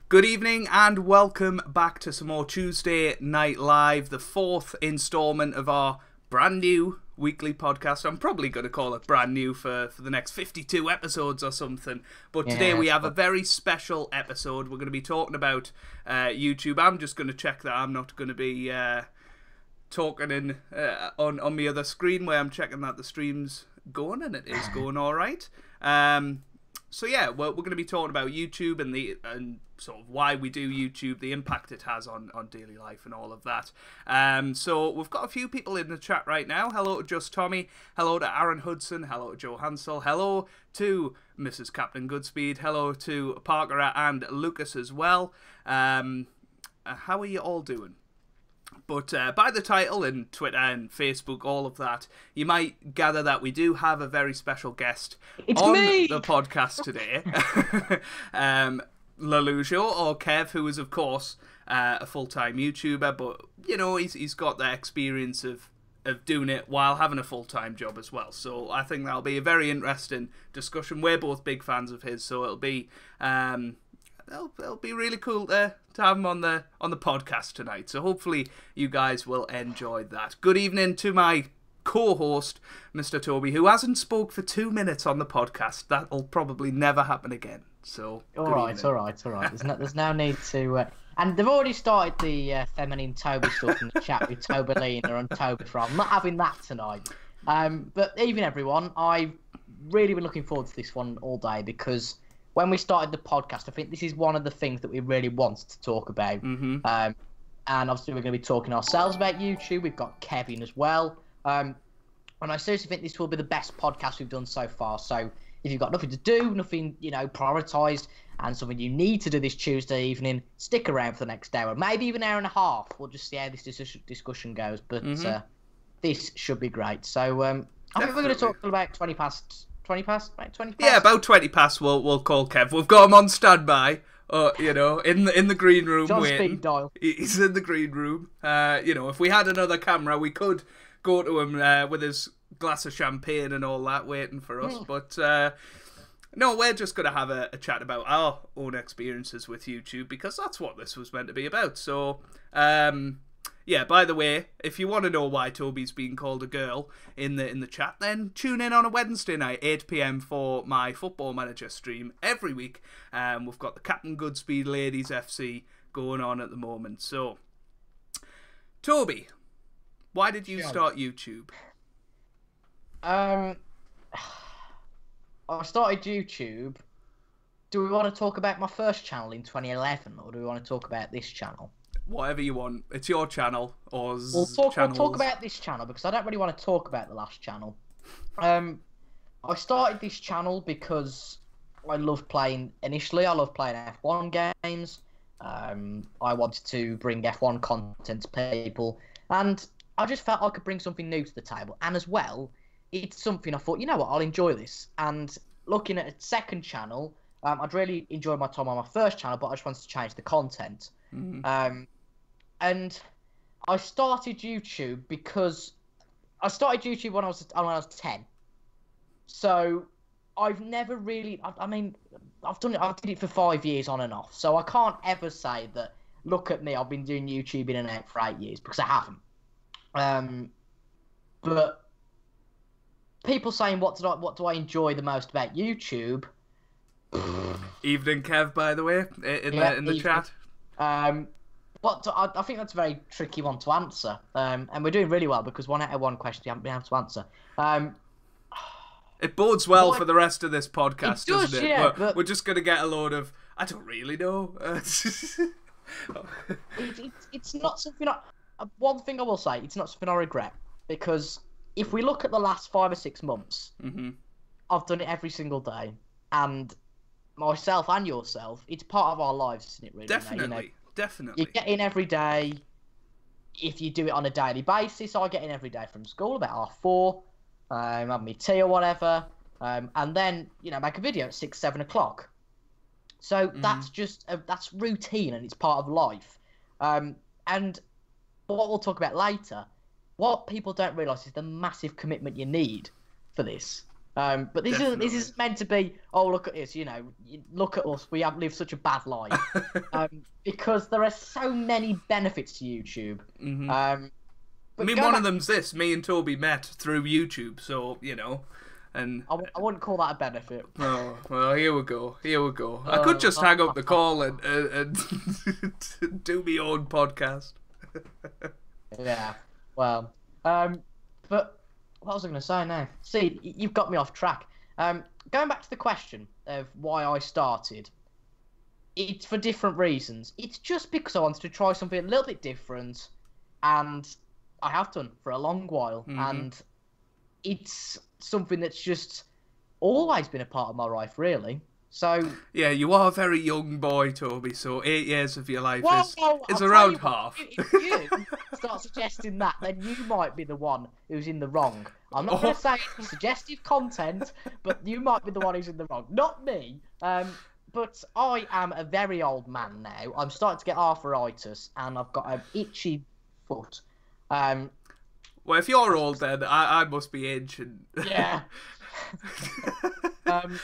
Good evening and welcome back to some more Tuesday Night Live, the fourth instalment of our brand new weekly podcast. I'm probably going to call it brand new for the next 52 episodes or something. But today we have a very special episode. We're going to be talking about YouTube. I'm just going to check that I'm not going to be talking on my other screen where I'm checking that the stream's going, and it is going all right. So yeah, we're going to be talking about YouTube and sort of why we do YouTube, the impact it has on daily life and all of that. So we've got a few people in the chat right now. Hello to Just Tommy. Hello to Aaron Hudson. Hello to Joe Hansel. Hello to Mrs. Captain Goodspeed. Hello to Parker and Lucas as well. How are you all doing? But by the title and Twitter and Facebook, all of that, you might gather that we do have a very special guest on the podcast today. Lollujo, or Kev, who is, of course, a full-time YouTuber, but, you know, he's got that experience of doing it while having a full-time job as well. So I think that'll be a very interesting discussion. We're both big fans of his, so it'll be really cool to have him on the podcast tonight. So hopefully you guys will enjoy that. Good evening to my co-host, Mr. Toby, who hasn't spoke for 2 minutes on the podcast. That'll probably never happen again. So all right. There's no need to. And they've already started the feminine Toby stuff in the chat with Tobalina and Toby from. I'm not having that tonight. But even everyone, I've really been looking forward to this one all day because when we started the podcast, I think this is one of the things that we really wanted to talk about. And obviously we're going to be talking ourselves about YouTube. We've got Kevin as well. And I seriously think this will be the best podcast we've done so far. So if you've got nothing to do, nothing, prioritised, and something you need to do this Tuesday evening, stick around for the next hour, maybe even an hour and a half. We'll just see how this discussion goes. But this should be great. So I think we're going to talk till about 20 past. 20 past? Right, 20 past? Yeah, about 20 past we'll call Kev. We've got him on standby, in the green room waiting. Speed dial. He's in the green room. If we had another camera, we could go to him with his glass of champagne and all that waiting for us. But no, we're just going to have a chat about our own experiences with YouTube because that's what this was meant to be about. So, yeah, by the way, if you want to know why Toby's being called a girl in the chat, then tune in on a Wednesday night, 8 PM for my Football Manager stream every week. We've got the CaptainGoodspeed Ladies FC going on at the moment. So, Toby, why did you start YouTube? I started YouTube. Do we want to talk about my first channel in 2011, or do we want to talk about this channel? Whatever you want. It's your channel, or We'll talk about this channel because I don't really want to talk about the last channel. I started this channel because I loved playing. Initially, I loved playing F1 games. I wanted to bring F1 content to people, and I just felt I could bring something new to the table. And as well, it's something I thought, you know what, I'll enjoy this. And looking at a second channel, I'd really enjoyed my time on my first channel, but I just wanted to change the content. And I started YouTube because I started YouTube when I was 10. So I've never really, I did it for 5 years on and off. So I can't ever say that, look at me, I've been doing YouTube in and out for 8 years, because I haven't. But people saying what do I enjoy the most about YouTube? Evening, Kev, by the way, in the chat. But I think that's a very tricky one to answer. And we're doing really well because 1 out of 1 question you haven't been able to answer. It bodes well for the rest of this podcast, doesn't it? Yeah, but we're just going to get a load of, I don't really know. It's not something one thing I will say, it's not something I regret. Because if we look at the last 5 or 6 months, I've done it every single day. And myself and yourself, it's part of our lives, isn't it, really? Definitely. Definitely. You get in every day. If you do it on a daily basis, I get in every day from school about 4:30, have my tea or whatever, and then make a video at 6, 7 o'clock. So that's just that's routine and it's part of life. And what we'll talk about later, what people don't realise is the massive commitment you need for this. But this is meant to be. Oh, look at this! You know, look at us. We have lived such a bad life. Because there are so many benefits to YouTube. I mean, one of them's this. Me and Toby met through YouTube, so, you know, and... I wouldn't call that a benefit. Oh, well, here we go. I could just hang up the call and do my own podcast. Yeah, well, but what was I going to say now? See, you've got me off track. Going back to the question of why I started, it's for different reasons. It's just because I wanted to try something a little bit different, and... I have done for a long while, and it's something that's just always been a part of my life, really. So yeah, you are a very young boy, Toby. So 8 years of your life is I'll around half. If you start suggesting that, then you might be the one who's in the wrong. I'm not going to say it's suggestive content, but you might be the one who's in the wrong, not me. But I am a very old man now. I'm starting to get arthritis, and I've got an itchy foot. Well, if you're old, then I must be ancient. Yeah. And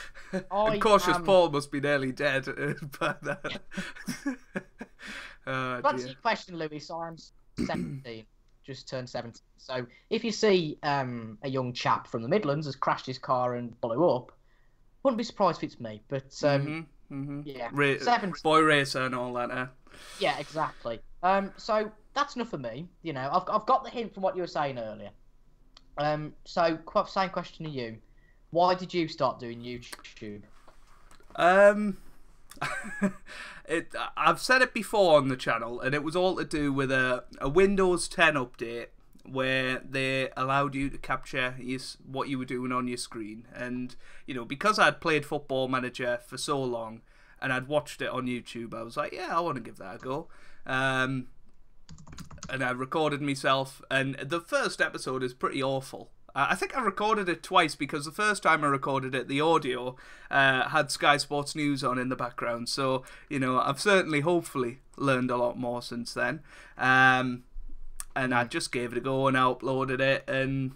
cautious Paul must be nearly dead. But, to answer your question, Lewis, I'm 17. Just turned 17. So if you see a young chap from the Midlands has crashed his car and blew up, wouldn't be surprised if it's me. But yeah, boy racer and all that. Yeah, exactly. So that's enough for me. You know, I've got the hint from what you were saying earlier. So same question to you. Why did you start doing YouTube? I've said it before on the channel, and it was all to do with a Windows 10 update where they allowed you to capture what you were doing on your screen. And, you know, because I'd played Football Manager for so long and I'd watched it on YouTube, I was like, yeah, I want to give that a go. And I recorded myself, and the first episode is pretty awful. I think I recorded it twice, because the first time I recorded it, the audio had Sky Sports News on in the background. So, you know, I've certainly, hopefully, learned a lot more since then. And I just gave it a go and I uploaded it, and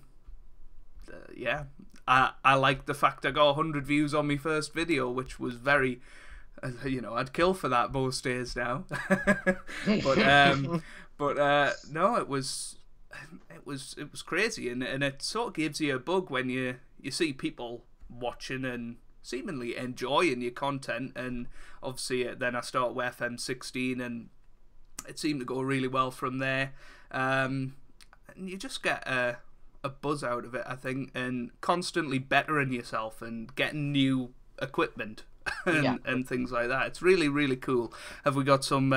yeah, I liked the fact I got 100 views on my first video, which was very... you know, I'd kill for that most days now. But no, it was crazy, and it sort of gives you a bug when you see people watching and seemingly enjoying your content. And obviously then I started with FM16, and it seemed to go really well from there. And you just get a buzz out of it, I think, and constantly bettering yourself and getting new equipment. And things like that. It's really, really cool. Have we got some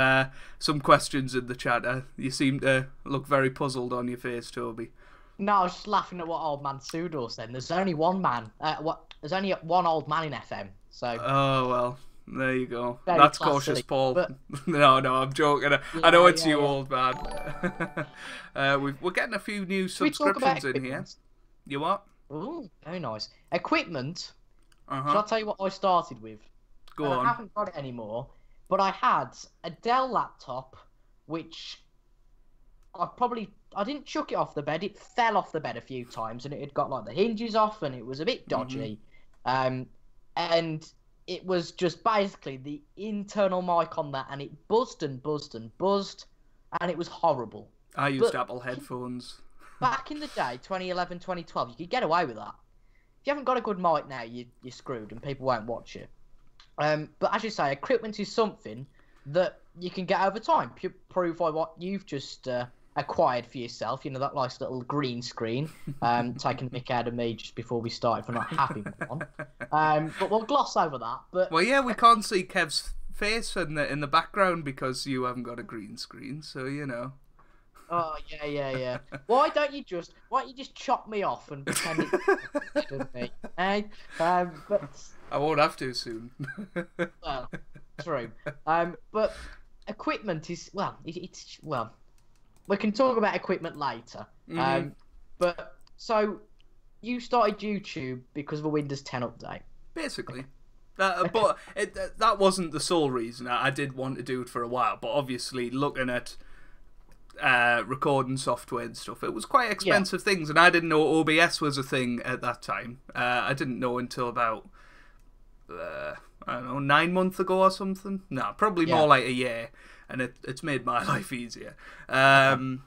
questions in the chat? You seem to look very puzzled on your face, Toby. No, I was just laughing at what old man Pseudo said. There's only one man. There's only one old man in FM. So. Oh well, there you go. Very That's classy, cautious, Paul. but... No, I'm joking. I know it's you, old man. We're getting a few new subscriptions in here. You what? Oh, very nice. Equipment. Uh-huh. Shall I tell you what I started with? Go on. I haven't got it anymore, but I had a Dell laptop, which I didn't chuck it off the bed. It fell off the bed a few times, and it had got like the hinges off, and it was a bit dodgy. And it was just basically the internal mic on that, and it buzzed and buzzed and buzzed, and it was horrible. I used Apple headphones. Back in the day, 2011, 2012, you could get away with that. If you haven't got a good mic now, you're screwed, and people won't watch you. But as you say, equipment is something that you can get over time. Prove by what you've just acquired for yourself. You know, that nice little green screen. Taking the mick out of me just before we started for not having one. But we'll gloss over that. But well, yeah, we can't see Kev's face in the background because you haven't got a green screen. So you know. Oh yeah. Why don't you just chop me off and pretend it's me? But I won't have to soon. Well, true. But equipment is it's we can talk about equipment later. But so you started YouTube because of a Windows 10 update. Basically. But that wasn't the sole reason. I did want to do it for a while, but obviously looking at recording software and stuff. It was quite expensive things, and I didn't know OBS was a thing at that time. I didn't know until about I don't know, 9 months ago or something. No, probably more like a year, and it's made my life easier. But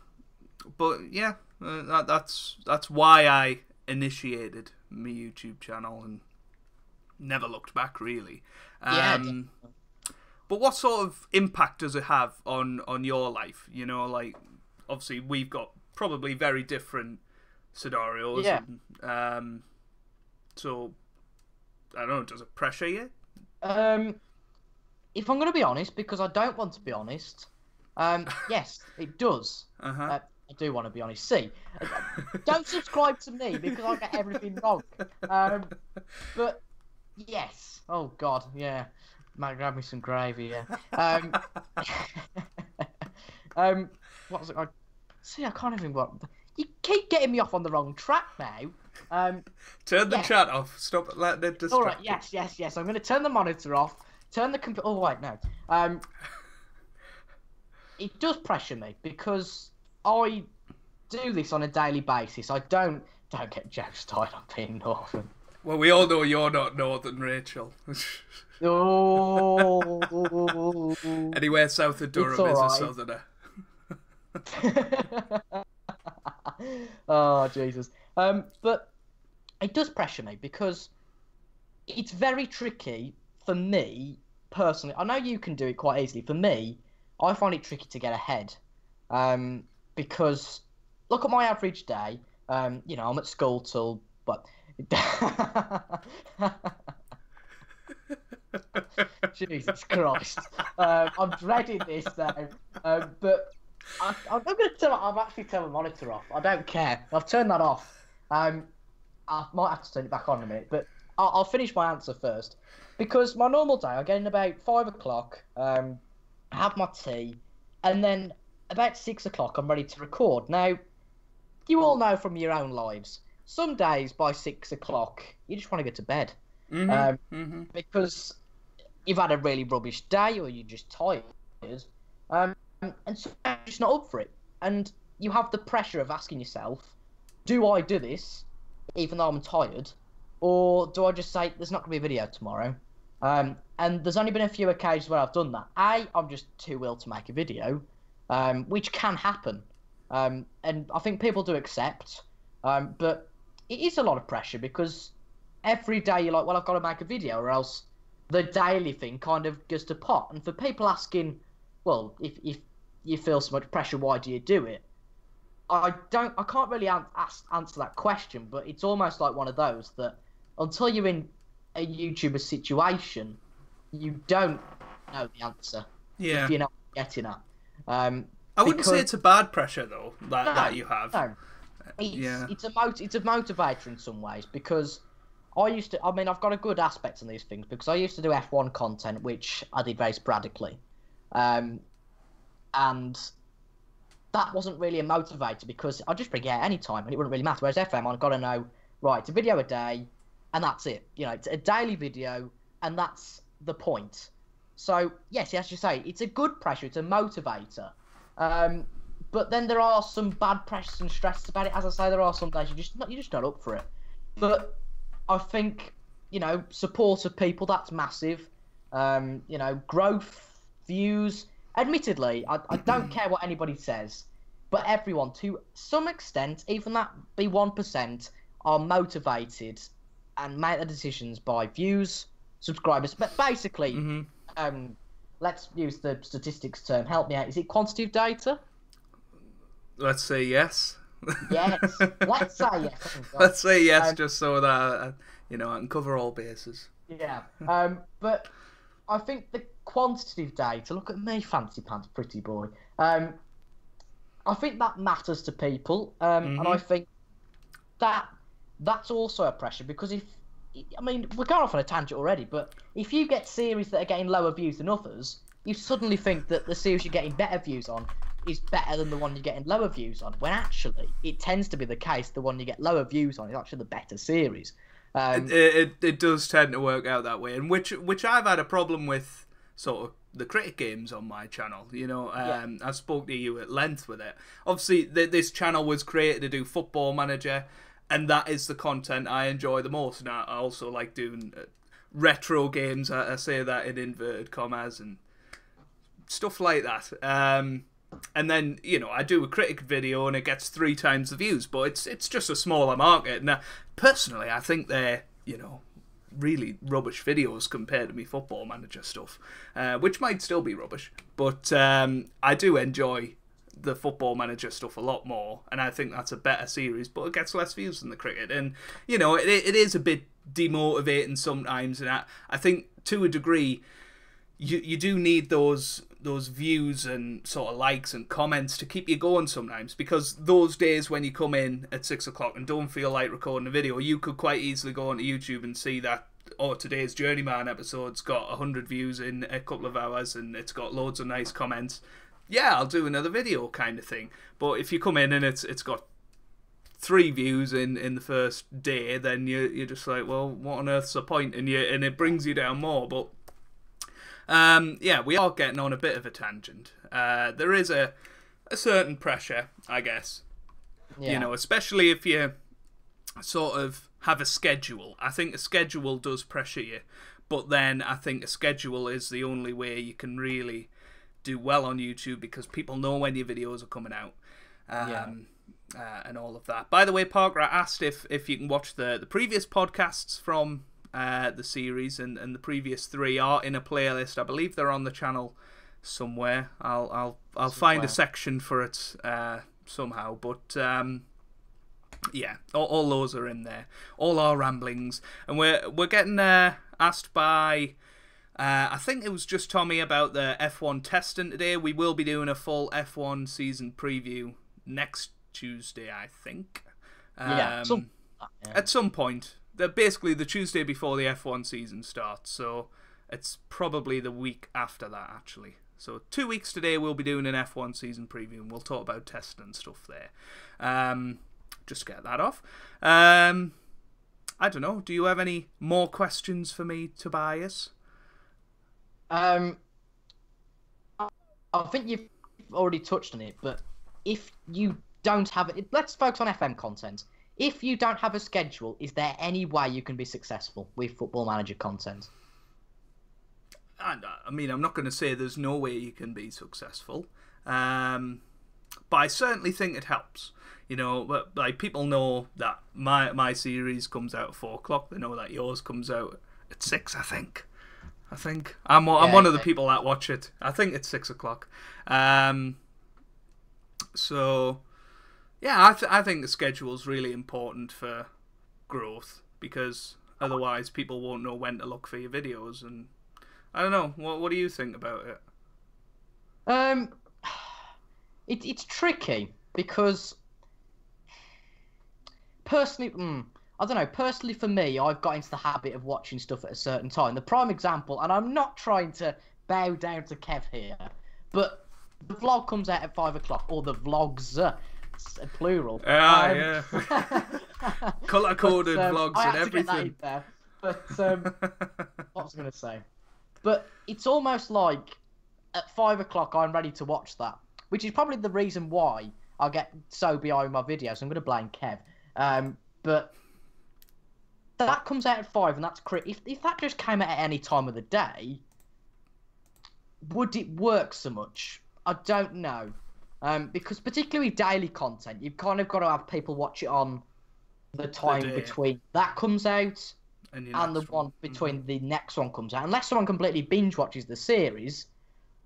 yeah, that's why I initiated my YouTube channel and never looked back, really. But what sort of impact does it have on your life? You know, like, obviously we've got probably very different scenarios. Yeah. And, so, I don't know, does it pressure you? If I'm going to be honest, because I don't want to be honest, yes, it does. I do want to be honest. See, don't subscribe to me because I get everything wrong. But yes, oh God, yeah. Might grab me some gravy, yeah. What was it? I can't even. You keep getting me off on the wrong track now. Turn the chat off. Stop letting it distract. All right. Yes. I'm going to turn the monitor off. Turn the computer. Oh wait, no. It does pressure me because I do this on a daily basis. I don't get Joe started on being northern. Well, we all know you're not northern, Rachel. Oh. Anywhere south of Durham is a southerner. Oh, Jesus. But it does pressure me because it's very tricky for me, personally. I know you can do it quite easily. For me, I find it tricky to get ahead. Because, look at my average day. You know, I'm at school till... But... Jesus Christ. I'm dreading this now. But I'm going to tell. I've actually turned the monitor off. I don't care. I've turned that off. I might have to turn it back on in a minute, but I'll finish my answer first. Because my normal day, I get in about 5 o'clock, have my tea, and then about 6 o'clock, I'm ready to record. Now, you all know from your own lives, some days by 6 o'clock, you just want to go to bed. Because you've had a really rubbish day or you're just tired. And so you're just not up for it. And you have the pressure of asking yourself, do I do this even though I'm tired? Or do I just say, there's not going to be a video tomorrow? And there's only been a few occasions where I've done that. I'm just too ill to make a video, which can happen. And I think people do accept. But it is a lot of pressure because every day you're like, well, I've got to make a video or else the daily thing kind of goes to pot. And for people asking, well, if you feel so much pressure, why do you do it? I can't really answer that question, but it's almost like one of those that until you're in a YouTuber situation, you don't know the answer. Yeah. If you're not getting at. I wouldn't say it's a bad pressure though that you have. No. It's a motivator in some ways because I've got a good aspect on these things because I used to do F1 content, which I did very sporadically. And that wasn't really a motivator because I'd just bring it out any time and it wouldn't really matter. Whereas FM, I've got to know, right, it's a video a day and that's it. You know, it's a daily video and that's the point. So, yes, as you say, it's a good pressure. It's a motivator. But then there are some bad pressures and stresses about it. As I say, there are some days you're just not up for it. But I think, you know, support of people, that's massive. You know, growth, views. Admittedly, I don't care what anybody says, but everyone, to some extent, even that be 1%, are motivated and make their decisions by views, subscribers. But basically, let's use the statistics term. Help me out. Is it quantitative data? Let's say yes. Yes. Let's say yes. Let's say yes, just so that I can cover all bases. Yeah. But I think the quantitative data. Look at me, fancy pants, pretty boy. I think that matters to people, and I think that's also a pressure because we're going off on a tangent already, but if you get series that are getting lower views than others, you suddenly think that the series you're getting better views on is better than the one you're getting lower views on, when actually it tends to be the case the one you get lower views on is actually the better series. It does tend to work out that way, and which I've had a problem with sort of the cricket games on my channel. You know, I spoke to you at length with it. Obviously, this channel was created to do Football Manager, and that is the content I enjoy the most. And I also like doing retro games. I say that in inverted commas and stuff like that. And then, you know, I do a cricket video and it gets 3 times the views, but it's just a smaller market. Now, personally, I think they're, you know, really rubbish videos compared to me Football Manager stuff, which might still be rubbish, but I do enjoy the Football Manager stuff a lot more, and I think that's a better series, but it gets less views than the cricket, and, you know, it is a bit demotivating sometimes, and I think, to a degree, you do need those views and sort of likes and comments to keep you going sometimes, because those days when you come in at 6 o'clock and don't feel like recording a video, you could quite easily go onto YouTube and see that, oh, today's Journeyman episode's got 100 views in a couple of hours and it's got loads of nice comments. Yeah, I'll do another video kind of thing. But if you come in and it's got 3 views in the first day, then you're just like, well, what on earth's the point? And it brings you down more. But yeah, we are getting on a bit of a tangent. There is a certain pressure, I guess. Yeah. You know, especially if you sort of have a schedule. I think a schedule does pressure you, but then I think a schedule is the only way you can really do well on YouTube, because people know when your videos are coming out. And all of that. By the way, Parker, I asked if you can watch the previous podcasts from the series, and the previous 3 are in a playlist. I believe they're on the channel somewhere. I'll find a section for it somehow. But yeah, all those are in there. All our ramblings, and we're getting asked by I think it was just Tommy about the F1 testing today. We will be doing a full F1 season preview next Tuesday, I think. At some point. Basically the Tuesday before the F1 season starts, so it's probably the week after that, actually. So 2 weeks today we'll be doing an F1 season preview, and we'll talk about testing and stuff there. Just get that off. I don't know, do you have any more questions for me, Tobias? I think you've already touched on it, but if you don't have it, let's focus on FM content. If you don't have a schedule, is there any way you can be successful with Football Manager content? I mean, I'm not going to say there's no way you can be successful, but I certainly think it helps. You know, but like, people know that my series comes out at 4 o'clock. They know that yours comes out at 6. I think I'm one of the people that watch it. I think it's 6 o'clock. So. Yeah, I think the schedule's really important for growth, because otherwise people won't know when to look for your videos. And I don't know, what do you think about it? It's tricky, because personally, I don't know. Personally, for me, I've got into the habit of watching stuff at a certain time. The prime example, and I'm not trying to bow down to Kev here, but the vlog comes out at 5 o'clock, or the vlogs. Plural. Yeah. Colour-coded vlogs and everything. There. But what was I going to say? But it's almost like at 5 o'clock I'm ready to watch that, which is probably the reason why I get so behind my videos. I'm going to blame Kev. But that comes out at 5, and that's if that just came out at any time of the day, would it work so much? I don't know. Because particularly daily content, you've kind of got to have people watch it on the time between that comes out and the one between the next one comes out. Unless someone completely binge watches the series,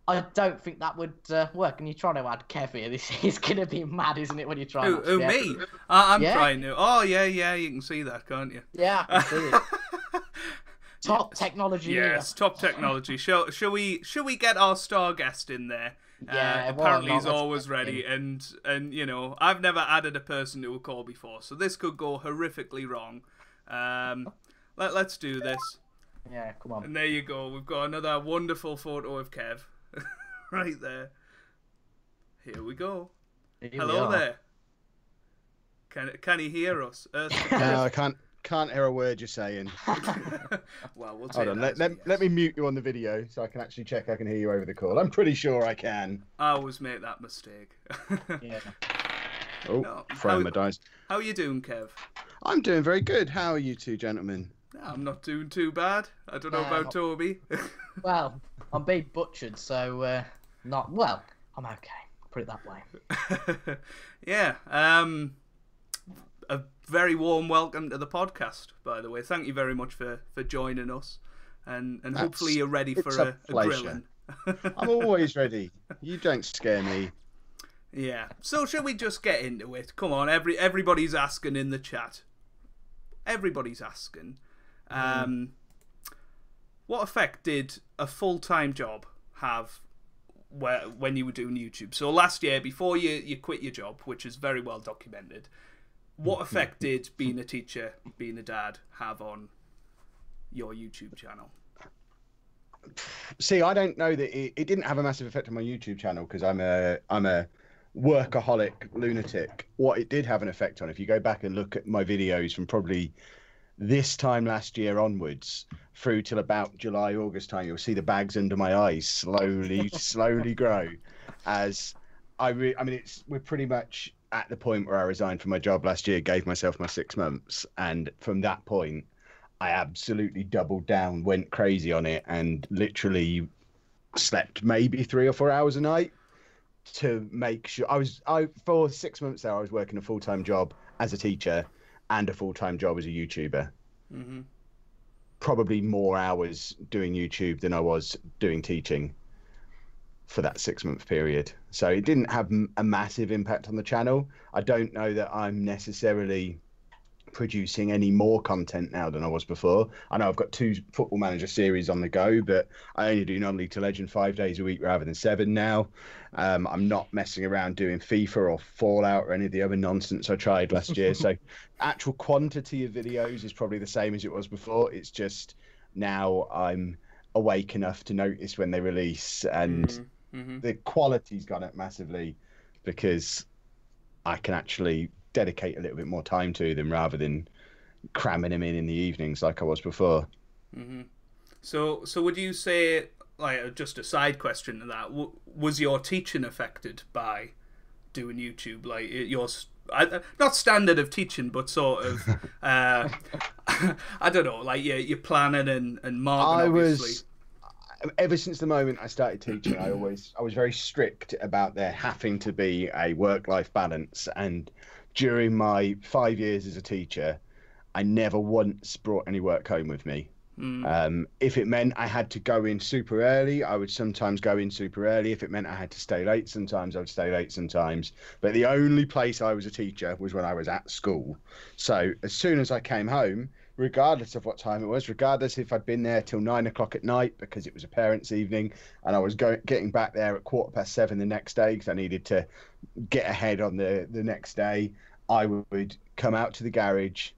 I don't think that would work. And you're trying to add Kev here. This is going to be mad, isn't it, when you're trying to... me? I'm trying to... Oh, yeah, you can see that, can't you? Yeah, I can see it. Top technology. Yes, top technology. Shall we get our star guest in there? Yeah, apparently he's always ready, and you know, I've never added a person to a call before, so this could go horrifically wrong. Let's do this. Yeah, come on. And there you go. We've got another wonderful photo of Kev, right there. Here we go. Hello there. Can he hear us? No, I can't. Can't hear a word you're saying. Well, we'll take Hold on, that as a yes. let me mute you on the video so I can actually check I can hear you over the call. I'm pretty sure I can. I always make that mistake. Yeah. Oh, No, throwing my dice. How are you doing, Kev? I'm doing very good. How are you two gentlemen? I'm not doing too bad. I don't know about Toby. Well, I'm being butchered, so not well. I'm okay. Put it that way. Yeah. A very warm welcome to the podcast, by the way. Thank you very much for joining us, and hopefully you're ready for a grilling. I'm always ready. You don't scare me. Yeah. So shall we just get into it? Come on, everybody's asking in the chat. Everybody's asking. What effect did a full-time job have when you were doing YouTube? So last year, before you quit your job, which is very well documented, what effect did being a teacher, being a dad, have on your YouTube channel? See, I don't know that it didn't have a massive effect on my YouTube channel because I'm a workaholic lunatic. What it did have an effect on, if you go back and look at my videos from probably this time last year onwards through till about July, August time, you'll see the bags under my eyes slowly grow as we're pretty much at the point where I resigned from my job last year, gave myself my 6 months, and from that point I absolutely doubled down, went crazy on it, and literally slept maybe 3 or 4 hours a night to make sure for 6 months there I was working a full-time job as a teacher and a full-time job as a YouTuber. Mm-hmm. Probably more hours doing YouTube than I was doing teaching for that 6 month period. So it didn't have a massive impact on the channel. I don't know that I'm necessarily producing any more content now than I was before. I know I've got 2 Football Manager series on the go, but I only do Non-League to Legend 5 days a week rather than 7 now. I'm not messing around doing FIFA or Fallout or any of the other nonsense I tried last year. So actual quantity of videos is probably the same as it was before. It's just now I'm awake enough to notice when they release, and the quality's gone up massively because I can actually dedicate a little bit more time to them rather than cramming them in the evenings like I was before. Mm-hmm. So would you say, like, just a side question to that, was your teaching affected by doing YouTube? Like, your not standard of teaching, but sort of I don't know, like your planning and marking, obviously. Ever since the moment I started teaching, I was very strict about there having to be a work-life balance. And during my 5 years as a teacher, I never once brought any work home with me. If it meant I had to go in super early, I would sometimes go in super early. If it meant I had to stay late sometimes, I would stay late sometimes. But the only place I was a teacher was when I was at school. So as soon as I came home, regardless of what time it was, regardless if I'd been there till 9 o'clock at night because it was a parents' evening and I was getting back there at 7:15 the next day because I needed to get ahead on the next day, I would come out to the garage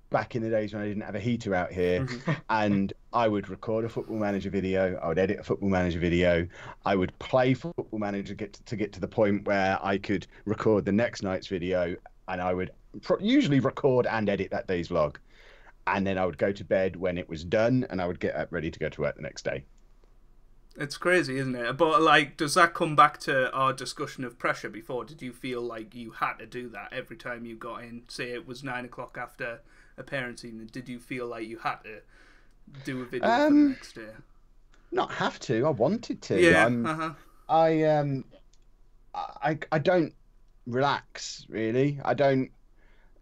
back in the days when I didn't have a heater out here, and I would record a Football Manager video, I would edit a Football Manager video, I would play Football Manager to get to the point where I could record the next night's video, and I would usually record and edit that day's vlog. And then I would go to bed when it was done, and I would get up ready to go to work the next day. It's crazy, isn't it? But, like, does that come back to our discussion of pressure before? Did you feel like you had to do that every time you got in? Say it was 9 o'clock after a parents' evening. Did you feel like you had to do a video for the next day? Not have to. I wanted to. Yeah. I don't relax, really. I don't.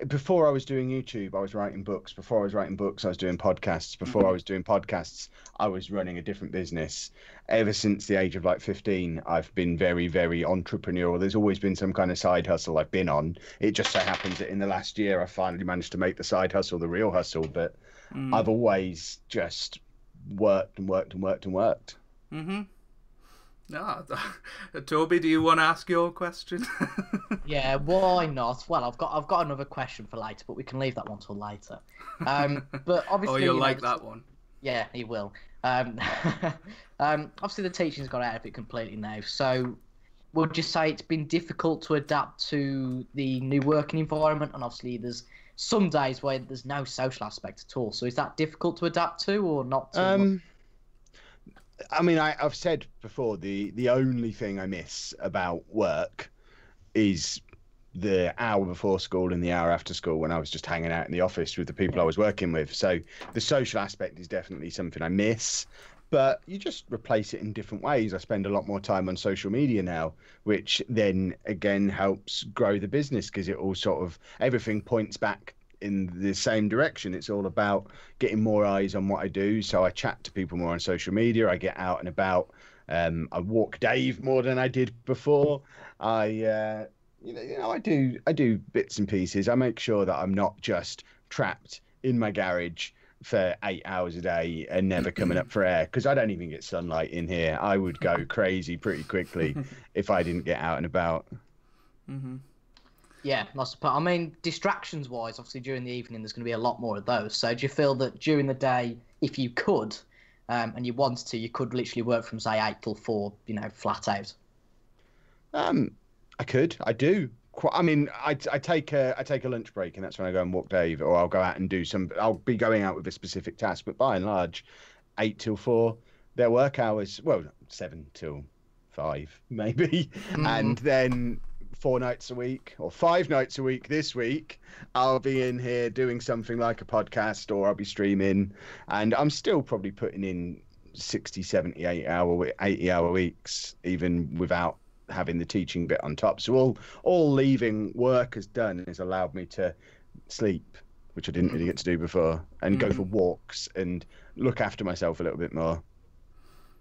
Before I was doing YouTube, I was writing books. Before I was writing books, I was doing podcasts. Before I was doing podcasts, I was running a different business. Ever since the age of like 15, I've been very, very entrepreneurial. There's always been some kind of side hustle I've been on. It just so happens that in the last year, I finally managed to make the side hustle the real hustle. But I've always just worked and worked and worked and worked. Toby, do you want to ask your question? Yeah, why not? Well, I've got another question for later, but we can leave that one till later. But obviously, you'll like that one. Yeah, he will. Obviously, the teaching's got out of it completely now. So, would you say it's been difficult to adapt to the new working environment? And obviously, there's some days where there's no social aspect at all. So is that difficult to adapt to, or not too much? I mean, I've said before, the only thing I miss about work is the hour before school and the hour after school when I was just hanging out in the office with the people I was working with. So the social aspect is definitely something I miss, but you just replace it in different ways. I spend a lot more time on social media now, which then again helps grow the business, because it all sort of, everything points back in the same direction. It's all about getting more eyes on what I do. So I chat to people more on social media. I get out and about. I walk Dave more than I did before. I do bits and pieces. I make sure that I'm not just trapped in my garage for 8 hours a day and never coming up for air, because I don't even get sunlight in here. I would go crazy pretty quickly if I didn't get out and about. Mm-hmm. Yeah, I suppose. I mean, distractions-wise, obviously during the evening there's going to be a lot more of those. So do you feel that during the day, if you could, and you wanted to, you could literally work from, say, 8 till 4, flat out? I could. I do. I mean, I take a lunch break, and that's when I go and walk Dave, or I'll go out and do some. I'll be going out with a specific task, but by and large, 8 till 4, their work hours. Well, 7 till 5 maybe, and then 4 nights a week or 5 nights a week this week, I'll be in here doing something like a podcast, or I'll be streaming, and I'm still probably putting in 60, 70, 80-hour weeks, even without having the teaching bit on top. So all leaving work has done is allowed me to sleep, which I didn't really get to do before, and go for walks and look after myself a little bit more.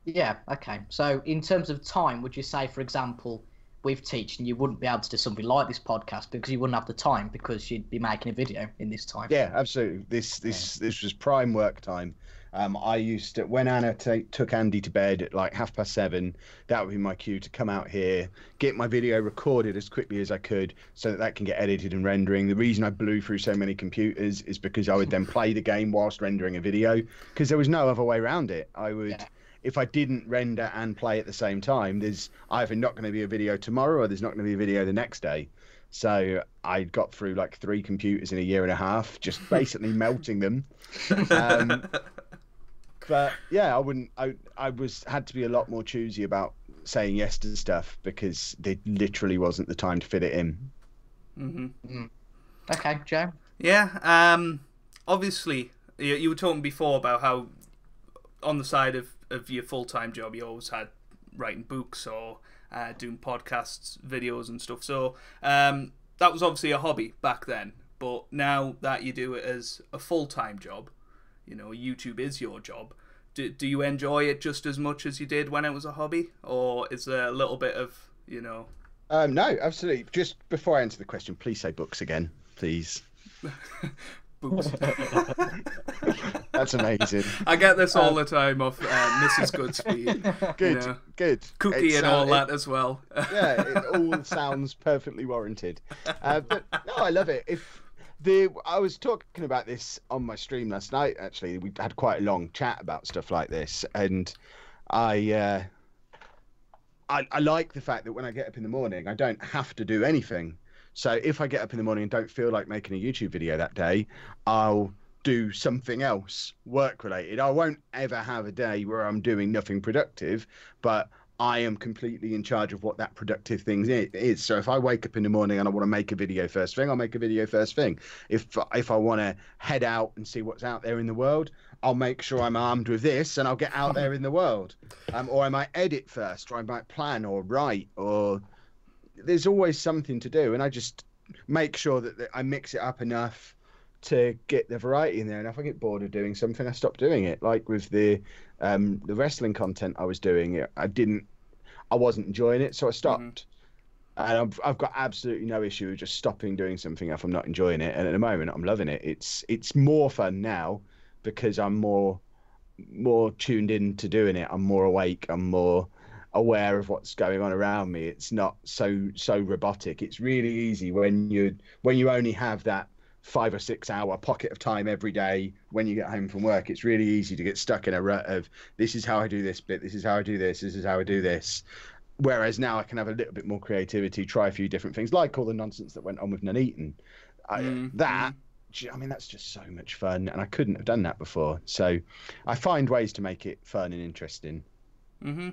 Yeah, okay. So in terms of time, would you say, for example, with teaching, you wouldn't be able to do something like this podcast because you wouldn't have the time, because you'd be making a video in this time? Yeah, absolutely. This was prime work time. I used to, when Anna took Andy to bed at like 7:30, that would be my cue to come out here, get my video recorded as quickly as I could so that can get edited and rendering. The reason I blew through so many computers is because I would then play the game whilst rendering a video, because there was no other way around it. I would... Yeah. If I didn't render and play at the same time, there's either not going to be a video tomorrow or there's not going to be a video the next day. So I got through like 3 computers in a year and a half, just basically melting them. But yeah, I had to be a lot more choosy about saying yes to stuff, because there literally wasn't the time to fit it in. Mm-hmm. Okay, Joe? Yeah, obviously, you were talking before about how on the side of your full-time job you always had writing books or doing podcasts, videos and stuff. So that was obviously a hobby back then, but now that you do it as a full-time job, YouTube is your job. Do you enjoy it just as much as you did when it was a hobby, or is there a little bit of, No, absolutely. Just before I answer the question, please say books again, please. Books. That's amazing. I get this all the time off Mrs. Goodspeed. Good, good. Cookie and all that as well. Yeah, it all sounds perfectly warranted. But no, I love it. I was talking about this on my stream last night. Actually, we had quite a long chat about stuff like this, and I like the fact that when I get up in the morning, I don't have to do anything. So if I get up in the morning and don't feel like making a YouTube video that day, I'll do something else work related. I won't ever have a day where I'm doing nothing productive, but I am completely in charge of what that productive thing is. So if I wake up in the morning and I want to make a video first thing, I'll make a video first thing. If I want to head out and see what's out there in the world, I'll make sure I'm armed with this and I'll get out there in the world. Or I might edit first, or I might plan or write, or there's always something to do, and I just make sure that I mix it up enough to get the variety in there. And if I get bored of doing something, I stop doing it. Like with the wrestling content I was doing, I wasn't enjoying it, so I stopped. And I've got absolutely no issue with just stopping doing something if I'm not enjoying it. And at the moment, I'm loving it. It's more fun now because I'm more tuned in to doing it. I'm more awake. I'm more aware of what's going on around me. It's not so robotic. It's really easy when you only have that 5 or 6 hour pocket of time every day when you get home from work. It's really easy to get stuck in a rut of, this is how I do this bit, this is how I do this is how I do this. Whereas now I can have a little bit more creativity, try a few different things, like all the nonsense that went on with Nuneaton. That I mean, that's just so much fun, and I couldn't have done that before. So I find ways to make it fun and interesting. Mm-hmm.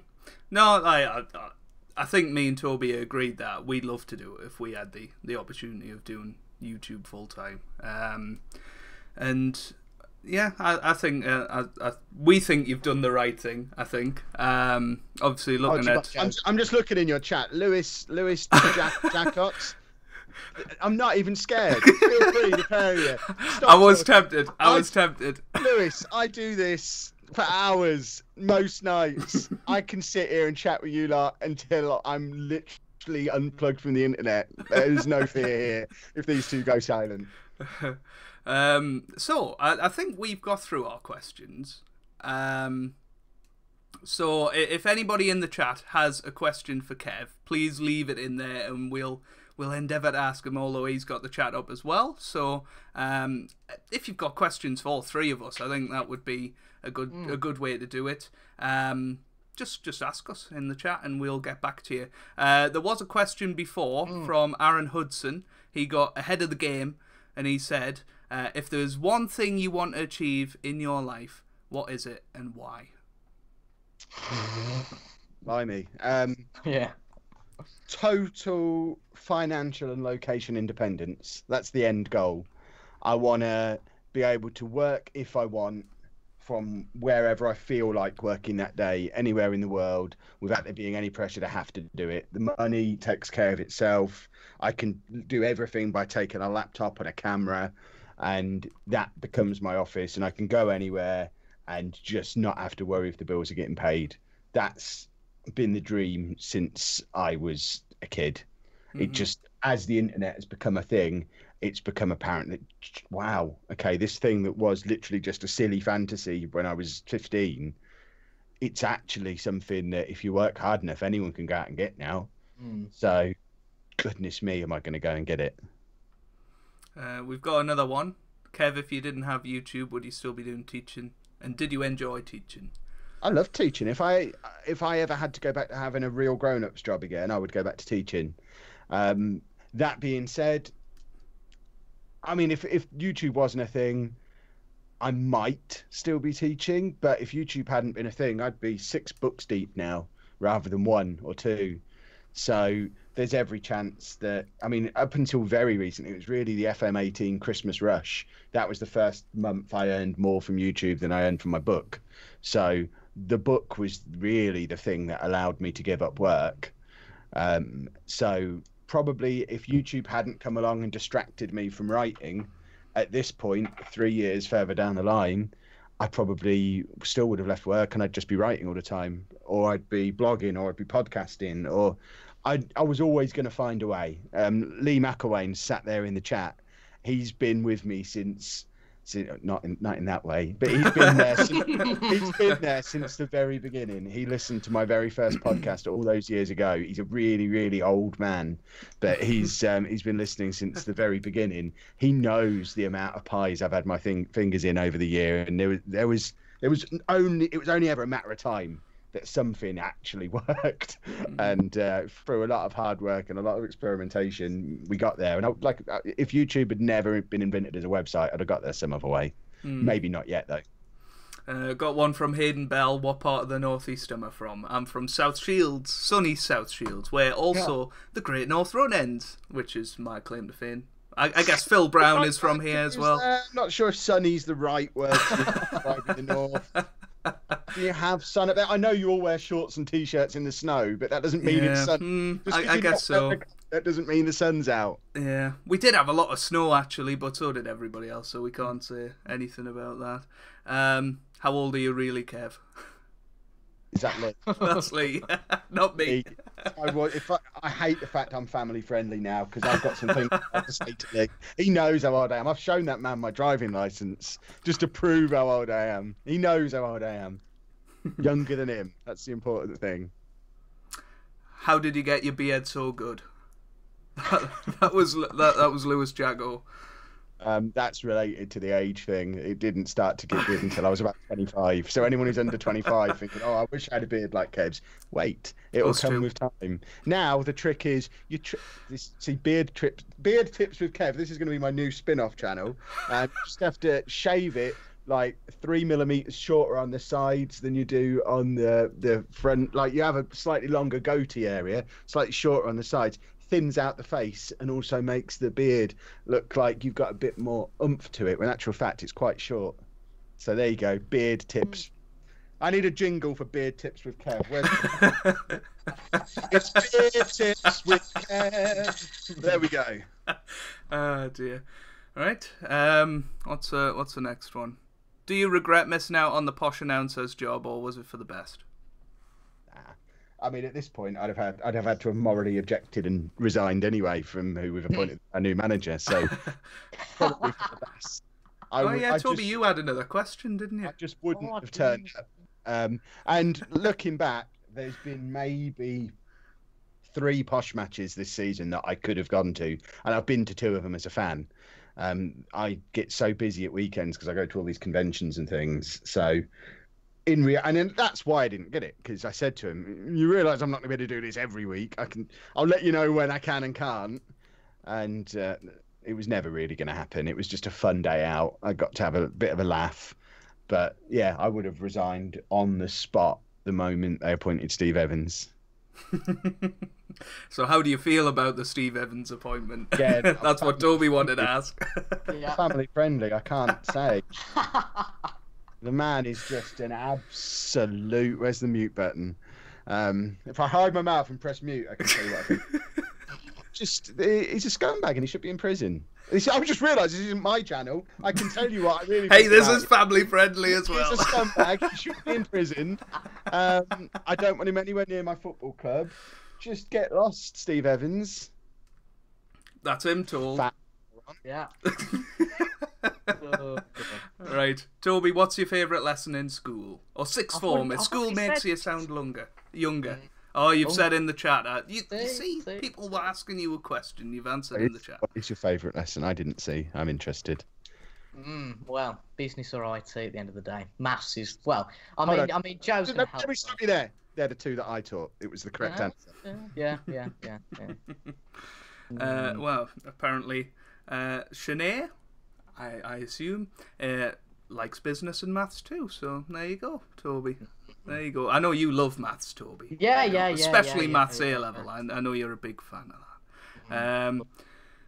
No, I think me and Toby agreed that we'd love to do it if we had the opportunity of doing YouTube full time. And yeah, I think we think you've done the right thing. I think obviously looking at. I'm just looking in your chat, Lewis Jackots. I'm not even scared. Feel free to pair you. I was tempted. Lewis, I do this for hours most nights. I can sit here and chat with you lot until I'm literally unplugged from the internet. There's no fear here if these two go silent. So I think we've got through our questions. So if anybody in the chat has a question for Kev, please leave it in there, and we'll endeavour to ask him, although he's got the chat up as well. So if you've got questions for all three of us, I think that would be a good way to do it. Just ask us in the chat and we'll get back to you. There was a question before from Aaron Hudson. He got ahead of the game and he said, if there's one thing you want to achieve in your life, what is it and why? Blimey. Yeah. Total financial and location independence. That's the end goal. I want to be able to work if I want from wherever I feel like working that day, anywhere in the world, without there being any pressure to have to do it. The money takes care of itself. I can do everything by taking a laptop and a camera, and that becomes my office, and I can go anywhere and just not have to worry if the bills are getting paid. That's been the dream since I was a kid. It just, as the internet has become a thing, it's become apparent that, wow, okay, this thing that was literally just a silly fantasy when I was 15, it's actually something that if you work hard enough, anyone can go out and get now. So, goodness me, am I going to go and get it? We've got another one. Kev, if you didn't have YouTube, would you still be doing teaching? And did you enjoy teaching? I love teaching. If I ever had to go back to having a real grown-ups job again, I would go back to teaching. That being said, I mean, if YouTube wasn't a thing, I might still be teaching. But if YouTube hadn't been a thing, I'd be 6 books deep now rather than 1 or 2. So there's every chance that, I mean, up until very recently, it was really the FM18 Christmas rush. That was the first month I earned more from YouTube than I earned from my book. So the book was really the thing that allowed me to give up work. So probably if YouTube hadn't come along and distracted me from writing, at this point, 3 years further down the line, I probably still would have left work and I'd just be writing all the time, or I'd be blogging, or I'd be podcasting, or I was always going to find a way. Lee McElwain sat there in the chat. He's been with me since not in that way, but he's been there. He's been there since the very beginning. He listened to my very first podcast all those years ago. He's a really, really old man, but he's been listening since the very beginning. He knows the amount of pies I've had my fingers in over the year, and it was only ever a matter of time that something actually worked. And through a lot of hard work and a lot of experimentation, we got there. And if YouTube had never been invented as a website, I'd have got there some other way. Maybe not yet, though. Got one from Hayden Bell. What part of the Northeast am I from? I'm from South Shields, sunny South Shields, where also the Great North Run ends, which is my claim to fame. I guess Phil Brown is from here as well. I'm not sure if sunny's the right word to describe in the north. Do you have sun up there? I know you all wear shorts and t-shirts in the snow, but that doesn't mean it's sun. I guess so. That doesn't mean the sun's out. Yeah, we did have a lot of snow actually, but so did everybody else, so we can't say anything about that. How old are you really, Kev? Is that Lee? That's Lee, not me. I hate the fact I'm family friendly now because I've got some things to say to Lee. He knows how old I am. I've shown that man my driving license just to prove how old I am. He knows how old I am. Younger than him. That's the important thing. How did you get your beard so good? That was Lewis Jago. That's related to the age thing. It didn't start to get good until I was about 25. So anyone who's under 25 thinking, "Oh, I wish I had a beard like Kev's," wait, it'll Us come too. with time. Now the trick is see beard tips with Kev. This is going to be my new spin-off channel. You just have to shave it like 3 millimeters shorter on the sides than you do on the front. Like you have a slightly longer goatee area, slightly shorter on the sides. Thins out the face and also makes the beard look like you've got a bit more oomph to it, when in actual fact it's quite short. So there you go, beard tips. I need a jingle for beard tips with Kev. It's beard tips with Kev. There we go. Oh dear. All right. What's the next one? Do you regret missing out on the posh announcer's job, or was it for the best? I mean, at this point, I'd have had to have morally objected and resigned anyway from who we've appointed a new manager. So probably for the best. Toby, you had another question, didn't you? I just wouldn't have turned up. And looking back, there's been maybe 3 posh matches this season that I could have gone to, and I've been to 2 of them as a fan. I get so busy at weekends because I go to all these conventions and things. So. And that's why I didn't get it, because I said to him, "You realise I'm not going to be able to do this every week. I'll let you know when I can and can't." And it was never really going to happen. It was just a fun day out. I got to have a bit of a laugh, but yeah, I would have resigned on the spot the moment they appointed Steve Evans. So how do you feel about the Steve Evans appointment? Yeah, that's what Toby wanted to ask. Yeah. Family friendly, I can't say. The man is just an absolute. Where's the mute button? If I hide my mouth and press mute, I can tell you what I think. He's a scumbag and he should be in prison. I just realised this isn't my channel. I can tell you what I really. Hey, this is family friendly as well. He's a scumbag. He should be in prison. I don't want him anywhere near my football club. Just get lost, Steve Evans. That's him told. Yeah. Right, Toby, what's your favourite lesson in school? Or sixth form? School makes you sound younger. Oh, you've said in the chat. You see, people were asking you a question. You've answered in the chat. What is your favourite lesson? I didn't see. I'm interested. Well, business or IT at the end of the day. Maths is, well, I mean, Joe's going to help. Let me stop you there. They're the 2 that I taught. It was the correct answer. Yeah. Well, apparently, Shanae, I assume, likes business and maths too. So there you go, Toby. There you go. I know you love maths, Toby. Yeah. Especially maths A level. I know you're a big fan of that.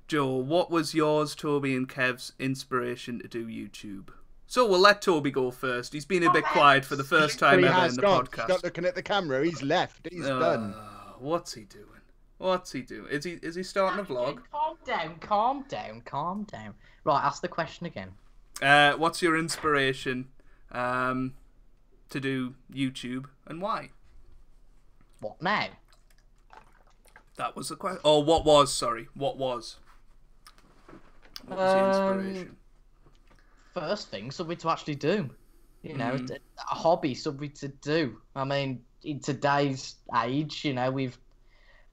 Joe, what was yours, Toby, and Kev's inspiration to do YouTube? So we'll let Toby go first. He's been a bit quiet for the first time ever in the podcast. He's not looking at the camera. He's left. He's done. What's he doing? Is he starting a vlog? Calm down. Right, ask the question again. What's your inspiration to do YouTube, and why? What now? That was the question. Oh, what was your inspiration? First thing, something to actually do. You know, a hobby, something to do. I mean, in today's age, you know,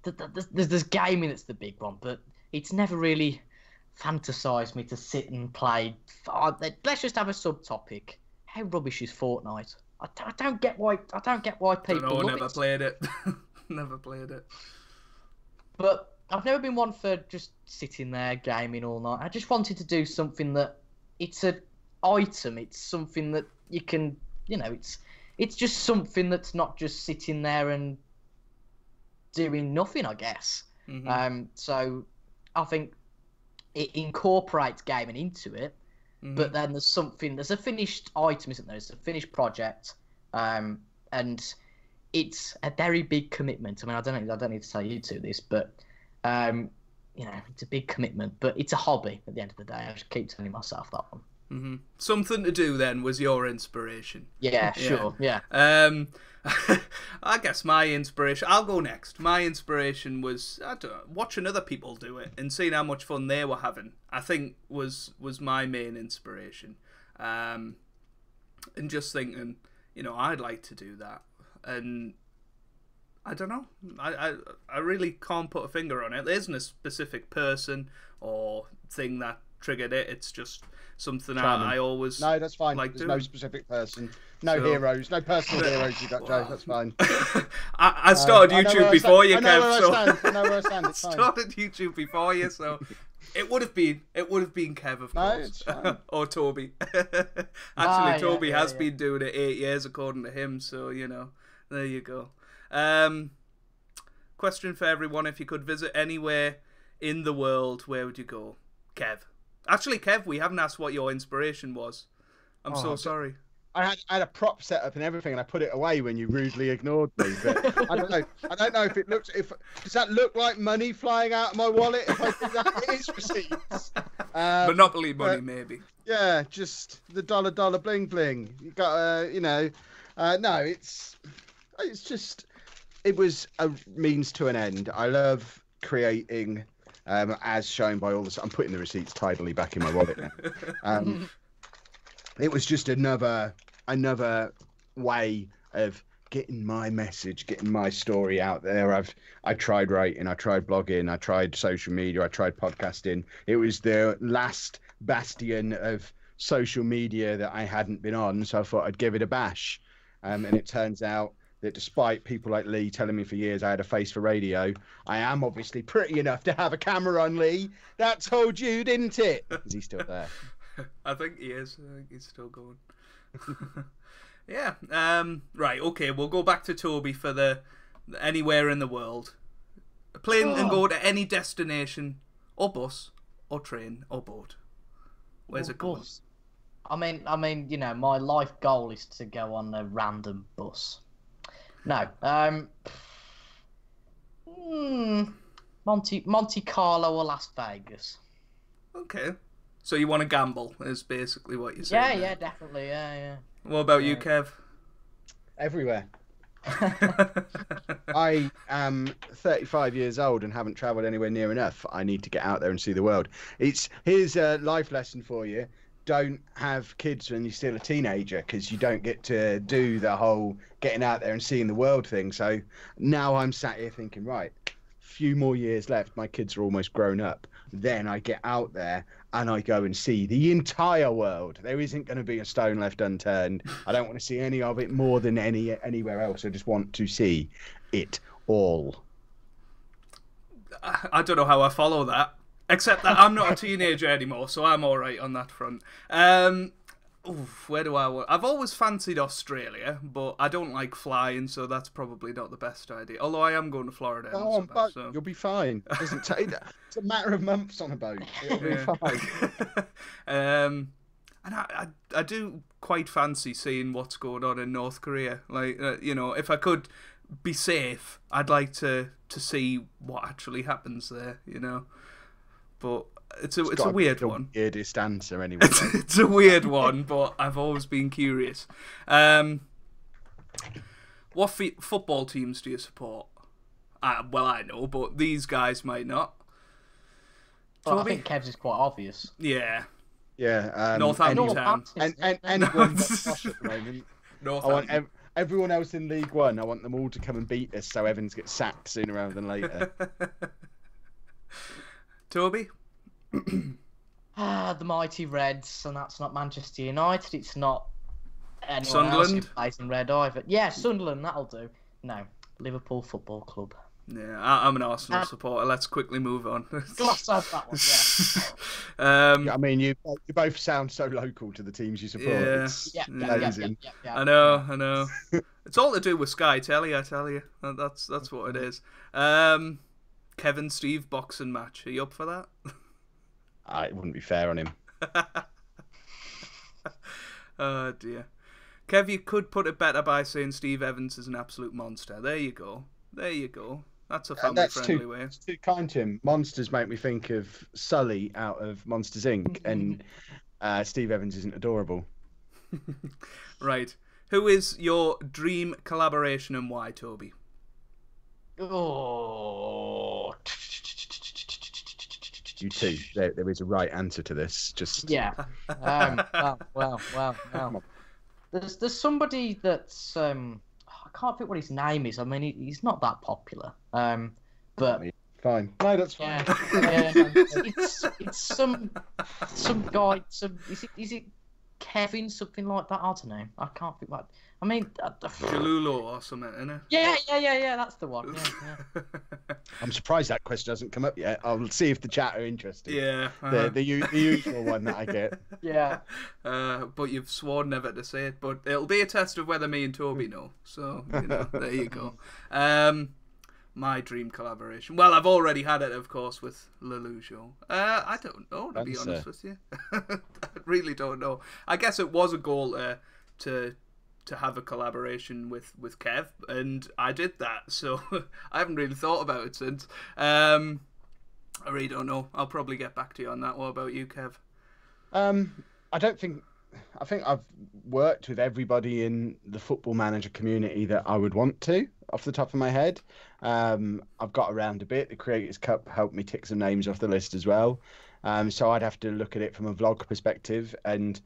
there's gaming that's the big one, but it's never really fantasised me to sit and play. Let's just have a subtopic. How rubbish is Fortnite? I don't get why people love never played it. Never played it. But I've never been one for just sitting there gaming all night. I just wanted to do something that it's an item. It's something that you can, you know, it's just something that's not just sitting there and doing nothing, I guess. So I think it incorporates gaming into it, but then there's a finished item, isn't there? It's a finished project, and it's a very big commitment. I mean, I don't need to tell you two this, but you know, it's a big commitment, but it's a hobby at the end of the day. I just keep telling myself that one. Something to do then was your inspiration. Yeah, sure. Yeah. I guess my inspiration, I'll go next. My inspiration was watching other people do it and seeing how much fun they were having. I think was my main inspiration. And just thinking, you know, I'd like to do that. And I don't know. I really can't put a finger on it. There isn't a specific person or thing that triggered it. It's just something Charming. I always No, that's fine. like There's doing. no specific person. No So- heroes. No personal heroes you got, Joe. That's fine. I started I know where YouTube I before stand. you, I know Kev. where I So stand. I know where I stand. I It's fine. started YouTube before you, so it would have been Kev, of No, course, it's fine. or Toby. Actually, yeah, Toby yeah, has yeah. been doing it 8 years, according to him. So there you go. Question for everyone: if you could visit anywhere in the world, where would you go, Kev? Actually, Kev, we haven't asked what your inspiration was. I'm so sorry. I had a prop set up and everything, and I put it away when you rudely ignored me. But I don't know. I don't know if it looks. Does that look like money flying out of my wallet? If I do that, it is receipts. Monopoly money, maybe. Yeah, just the dollar bling bling. You got no, it's just it was a means to an end. I love creating, as shown by all this. I'm putting the receipts tidily back in my wallet now. It was just another way of getting my message, getting my story out there. I tried writing, I tried blogging, I tried social media, I tried podcasting. It was the last bastion of social media that I hadn't been on, so I thought I'd give it a bash. And it turns out that despite people like Lee telling me for years I had a face for radio, I am obviously pretty enough to have a camera on, Lee. That told you, didn't it? Is he still there? I think he is. I think he's still going. Yeah. Right. Okay. We'll go back to Toby for the anywhere in the world. A plane and go to any destination, or bus, or train, or boat. Where's it going? Bus. I mean, my life goal is to go on a random bus. No. Monte Carlo or Las Vegas. Okay. So you want to gamble, is basically what you're saying. Yeah, definitely. Yeah. What about you, Kev? Everywhere. I am 35 years old and haven't travelled anywhere near enough. I need to get out there and see the world. Here's a life lesson for you. Don't have kids when you're still a teenager, because you don't get to do the whole getting out there and seeing the world thing. So now I'm sat here thinking, right, few more years left. My kids are almost grown up. Then I get out there and I go and see the entire world. There isn't going to be a stone left unturned. I don't want to see any of it more than anywhere else. I just want to see it all. I don't know how I follow that, except that I'm not a teenager anymore, so I'm all right on that front. Where do I want? I've always fancied Australia, but I don't like flying, so that's probably not the best idea. Although I am going to Florida. Go on boat. So. You'll be fine. It doesn't take. It's a matter of months on a boat. It'll be fine. And I do quite fancy seeing what's going on in North Korea. Like, if I could be safe, I'd like to see what actually happens there. But it's a weird one. Weirdest answer anyway. It's a weird one, but I've always been curious. What football teams do you support? Well, I know, but these guys might not. Well, I think Kev's is quite obvious. Yeah. Yeah. Northampton. And anyone that's posh at the moment. I want Northampton. everyone else in League One. I want them all to come and beat us, so Evans gets sacked sooner rather than later. Toby? The mighty Reds, and that's not Manchester United. It's not anyone Sunderland? else who plays in red either. Yeah, Sunderland, that'll do. No, Liverpool Football Club. Yeah, I'm an Arsenal supporter. Let's quickly move on. Gloss over that one, yeah. I mean, you both sound so local to the teams you support. Yeah. It's Yeah. amazing. I know. It's all to do with Sky Telly, I tell you. That's what it is. Kevin Steve boxing match. Are you up for that? It wouldn't be fair on him. Oh dear. Kev, you could put it better by saying Steve Evans is an absolute monster. There you go. That's a family-friendly way. That's too kind to him. Monsters make me think of Sully out of Monsters Inc. and Steve Evans isn't adorable. Right. Who is your dream collaboration and why, Toby? Oh. You two. There is a right answer to this. Just Yeah. Well. There's somebody that's I can't think what his name is. I mean, he's not that popular. But Fine. No, that's fine. Yeah, it's some guy. Is it Kevin, something like that? I don't know. I can't think what. I mean, Lollujo or something, isn't it? Yeah. That's the one. Yeah. I'm surprised that question hasn't come up yet. I'll see if the chat are interested. Yeah. The usual one that I get. Yeah. But you've sworn never to say it. But it'll be a test of whether me and Toby know. So there you go. My dream collaboration. Well, I've already had it, of course, with Lollujo. I don't know, to be honest with you. I really don't know. I guess it was a goal to have a collaboration with Kev, and I did that. So I haven't really thought about it since. I really don't know. I'll probably get back to you on that. What about you, Kev? I think I've worked with everybody in the Football Manager community that I would want to, off the top of my head. I've got around a bit. The Creators Cup helped me tick some names off the list as well. So I'd have to look at it from a vlog perspective, and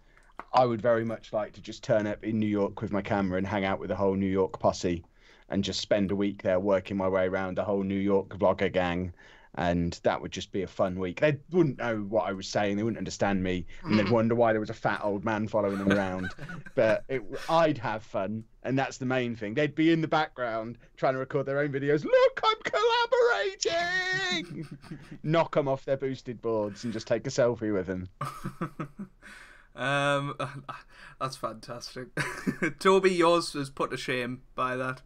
I would very much like to just turn up in New York with my camera and hang out with the whole New York posse and just spend a week there working my way around the whole New York vlogger gang. And that would just be a fun week. They wouldn't know what I was saying. They wouldn't understand me. And they'd wonder why there was a fat old man following them around. But I'd have fun. And that's the main thing. They'd be in the background trying to record their own videos. Look, I'm collaborating! Knock them off their boosted boards and just take a selfie with them. That's fantastic. Toby, yours was put to shame by that.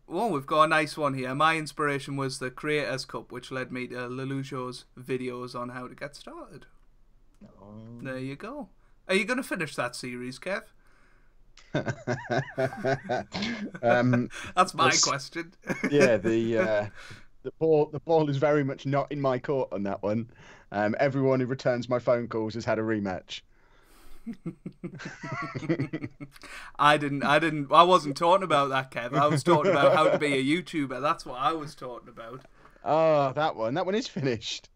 Well, we've got a nice one here. My inspiration was the Creators Cup, which led me to Lollujo's videos on how to get started. There you go. Are you going to finish that series, Kev? That's my question. Yeah, the ball is very much not in my court on that one. Everyone who returns my phone calls has had a rematch. I wasn't talking about that, Kev. I was talking about how to be a YouTuber. That's what I was talking about. Oh, that one is finished.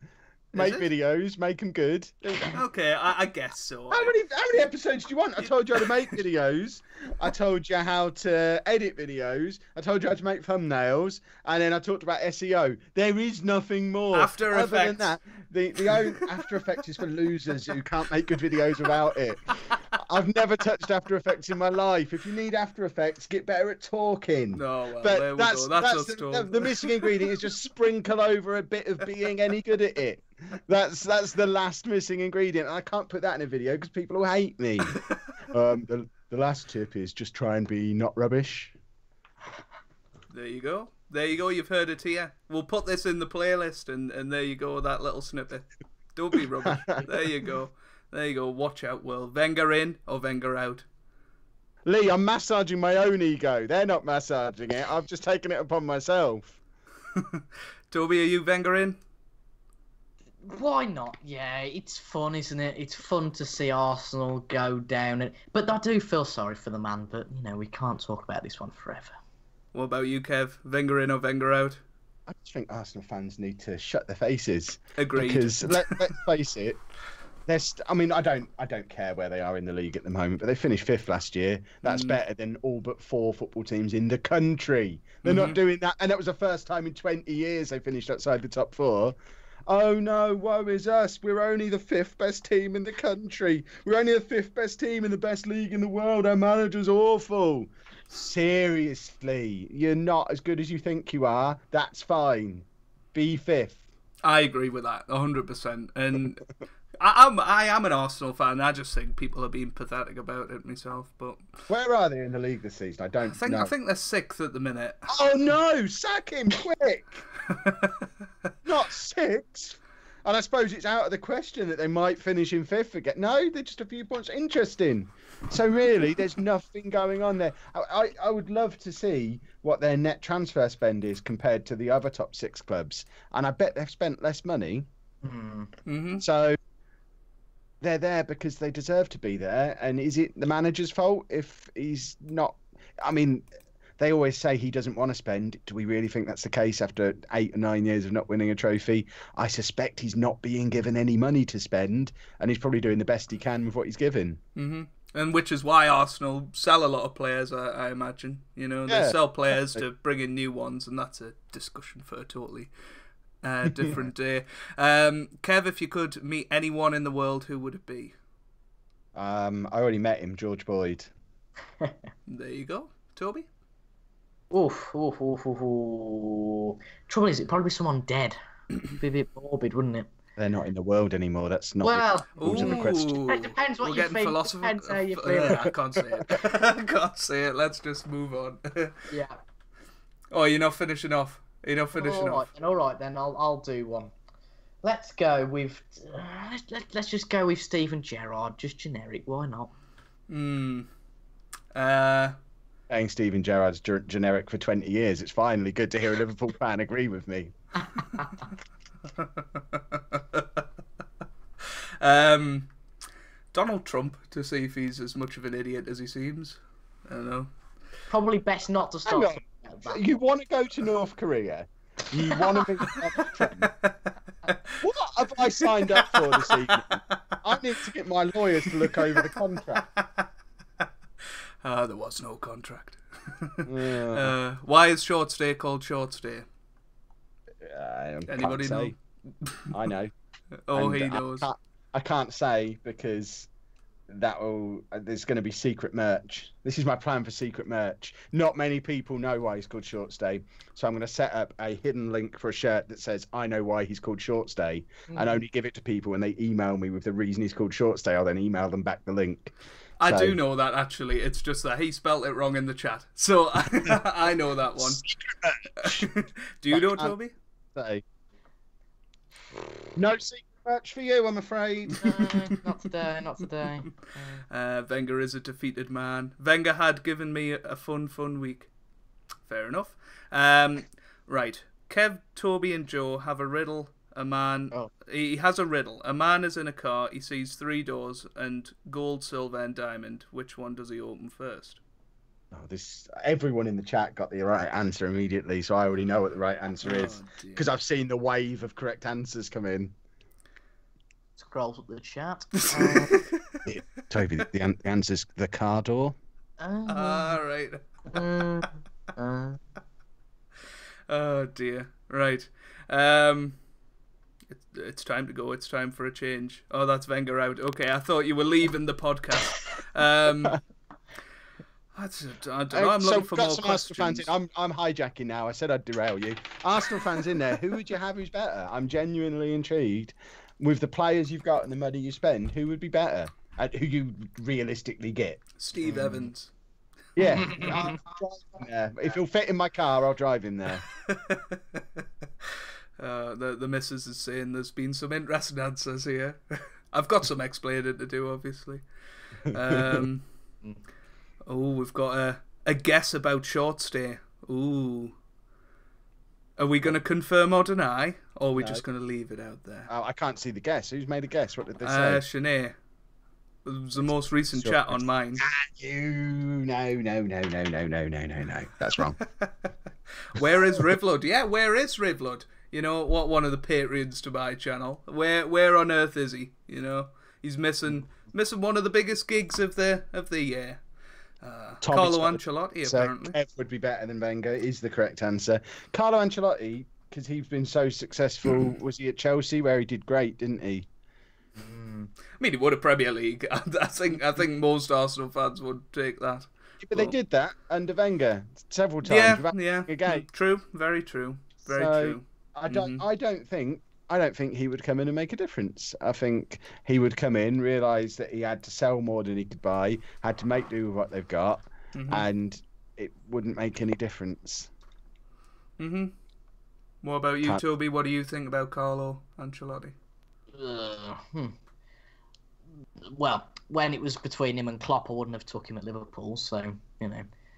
Make videos, make them good. Okay, I guess so. How many episodes do you want? I told you how to make videos. I told you how to edit videos. I told you how to make thumbnails, and then I talked about SEO. There is nothing more. After Effects. Other than that, the own After Effects is for losers who can't make good videos without it. I've never touched After Effects in my life. If you need After Effects, get better at talking. No, well, but there we go. That's the missing ingredient is just sprinkle over a bit of being any good at it. That's the last missing ingredient. And I can't put that in a video because people will hate me. The last tip is just try and be not rubbish. There you go. There you go. You've heard it here. We'll put this in the playlist, and there you go. That little snippet. Don't be rubbish. There you go. There you go. Watch out, world. Wenger in or Wenger out? Lee, I'm massaging my own ego. They're not massaging it. I've just taken it upon myself. Toby, are you Wenger in? Why not? Yeah, it's fun, isn't it? It's fun to see Arsenal go down. But I do feel sorry for the man, but, we can't talk about this one forever. What about you, Kev? Wenger in or Wenger out? I just think Arsenal fans need to shut their faces. Agreed. Because let's face it, I don't care where they are in the league at the moment, but they finished 5th last year. That's better than all but 4 football teams in the country. They're not doing that, and that was the first time in 20 years they finished outside the top 4. Oh no, woe is us. We're only the 5th best team in the country. We're only the 5th best team in the best league in the world. Our manager's awful. Seriously, you're not as good as you think you are. That's fine. Be 5th. I agree with that 100%. And I am an Arsenal fan. I just think people are being pathetic about it myself. But where are they in the league this season? I don't know. I think they're 6th at the minute. Oh no! Sack him quick! Not 6th. And I suppose it's out of the question that they might finish in 5th again. No, they're just a few points. Interesting. So really, there's nothing going on there. I would love to see what their net transfer spend is compared to the other top 6 clubs. And I bet they've spent less money. Mm-hmm. So they're there because they deserve to be there. And is it the manager's fault if he's not? I mean, they always say he doesn't want to spend. Do we really think that's the case after 8 or 9 years of not winning a trophy? I suspect he's not being given any money to spend, and he's probably doing the best he can with what he's given. Mm-hmm. And which is why Arsenal sell a lot of players, I imagine. You know, they sell players to bring in new ones, and that's a discussion for a totally different day. Kev, if you could meet anyone in the world, who would it be? I already met him, George Boyd. There you go. Toby? Oof. Trouble is, it'd probably be someone dead. It'd be a bit morbid, wouldn't it? They're not in the world anymore. That's not Well, the question. it depends what you think. Depends how you feel. I can't say it. I can't say it. Let's just move on. Yeah. Oh, you're not finishing off. You're not finishing off. All right, then I'll do one. Let's go with. Let's just go with Steven Gerrard. Just generic. Why not? Saying Steven Gerrard's generic for 20 years. It's finally good to hear a Liverpool fan agree with me. Donald Trump, to see if he's as much of an idiot as he seems. I don't know. Probably best not to start. You want to go to North Korea? You want to be Donald Trump? What have I signed up for this evening? I need to get my lawyers to look over the contract. There was no contract. Why is short stay called short stay? Anybody know? I know. Oh, and he knows. I can't say because there's going to be secret merch. This is my plan for secret merch. Not many people know why he's called Short Stay, so I'm going to set up a hidden link for a shirt that says I know why he's called Short Stay, and only give it to people when they email me with the reason he's called Short Stay. I'll then email them back the link. I do know that, actually. It's just that he spelt it wrong in the chat, so I know that one. Do you know, Toby? No secret merch for you, I'm afraid. Not today. Wenger is a defeated man. Wenger had given me a fun week. Fair enough. Right. Kev, Toby and Joe have a riddle. A man... Oh. He has a riddle. A man is in a car. He sees 3 doors and gold, silver and diamond. Which one does he open first? Everyone in the chat got the right answer immediately, so I already know what the right answer is because I've seen the wave of correct answers come in. Scrolls up the chat. Toby, the answer's the car door. Right. Oh dear. Right. It's time to go. It's time for a change. Oh, that's Wenger out. Okay, I thought you were leaving the podcast. I don't know. I'm looking for more questions. Fans in. I'm hijacking now. I said I'd derail you. Arsenal fans in there. Who would you have who's better? I'm genuinely intrigued. With the players you've got and the money you spend, who would be better? Who you realistically get? Steve Evans. Yeah. I'll drive him there. If he'll fit in my car, I'll drive him there. The missus is saying there's been some interesting answers here. I've got some explaining to do, obviously. We've got a guess about short stay. Ooh. Are we going to confirm or deny? Or are we just going to leave it out there? I can't see the guess. Who's made a guess? What did they say? Shanae. It was the most recent chat on mine. No. That's wrong. Where is Rivlud? Yeah, where is Rivlud? You know, what one of the Patreons to my channel. Where on earth is he? You know, he's missing one of the biggest gigs of the year. Carlo Ancelotti, apparently. Kev would be better than Wenger is the correct answer. Carlo Ancelotti, because he's been so successful, was he at Chelsea where he did great, didn't he? I mean, he won a Premier League. I think most Arsenal fans would take that. But they did that under Wenger several times. Yeah. Again. True. Very true. Very true. I don't think he would come in and make a difference. I think he would come in, realise that he had to sell more than he could buy, had to make do with what they've got, and it wouldn't make any difference. What about you, Toby? What do you think about Carlo Ancelotti? Well, when it was between him and Klopp, I wouldn't have took him at Liverpool. So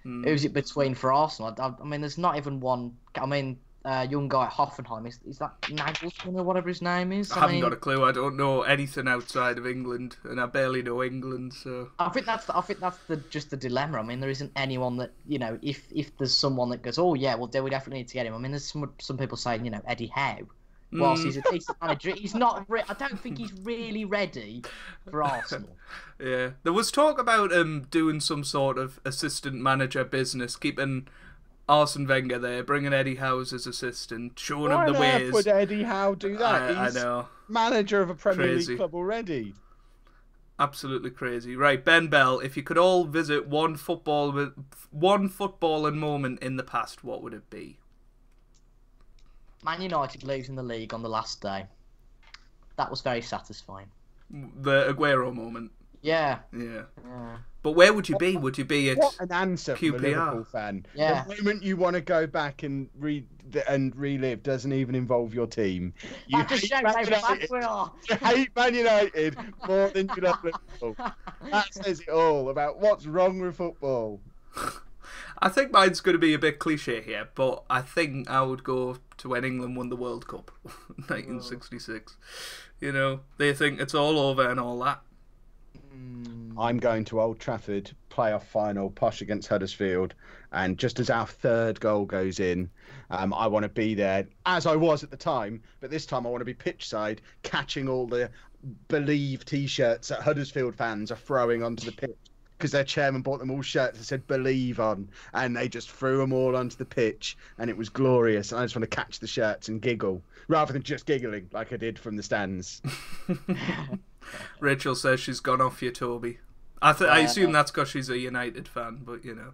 who's it between for Arsenal? I mean, there's not even one. I mean. Young guy at Hoffenheim, is that Nagelsmann or whatever his name is? I haven't got a clue. I don't know anything outside of England, and I barely know England. So I think that's just the dilemma. I mean, there isn't anyone that if there's someone that goes, oh yeah, well, we definitely need to get him. I mean, there's some people saying Eddie Howe, whilst he's a decent manager, he's not. I don't think he's really ready for Arsenal. Yeah, there was talk about him doing some sort of assistant manager business, keeping Arsene Wenger there, bringing Eddie Howe as his assistant, showing him the Why on earth ways. would Eddie Howe do that? I He's know. manager of a Premier Crazy. League club already. Absolutely crazy. Right, Ben Bell, if you could all visit one footballing moment in the past, what would it be? Man United losing the league on the last day. That was very satisfying. The Aguero moment. Yeah. Yeah. Yeah. But where would you be? Would you be at What an answer from a QPR? Liverpool fan. Yeah. The moment you want to go back and relive doesn't even involve your team. You That's a hate shame Man how bad United. we are. You hate Man United more than you love Liverpool. That says it all about what's wrong with football. I think mine's going to be a bit cliche here, but I think I would go to when England won the World Cup, 1966. You know, they think it's all over and all that. I'm going to Old Trafford, playoff final, Posh against Huddersfield, and just as our third goal goes in, I want to be there, as I was at the time, but this time I want to be pitch side, catching all the Believe T-shirts that Huddersfield fans are throwing onto the pitch, because their chairman bought them all shirts that said Believe on, and they just threw them all onto the pitch, and it was glorious, and I just want to catch the shirts and giggle, rather than just giggling like I did from the stands. Rachel says she's gone off you, Toby. I assume that's because she's a United fan, but you know.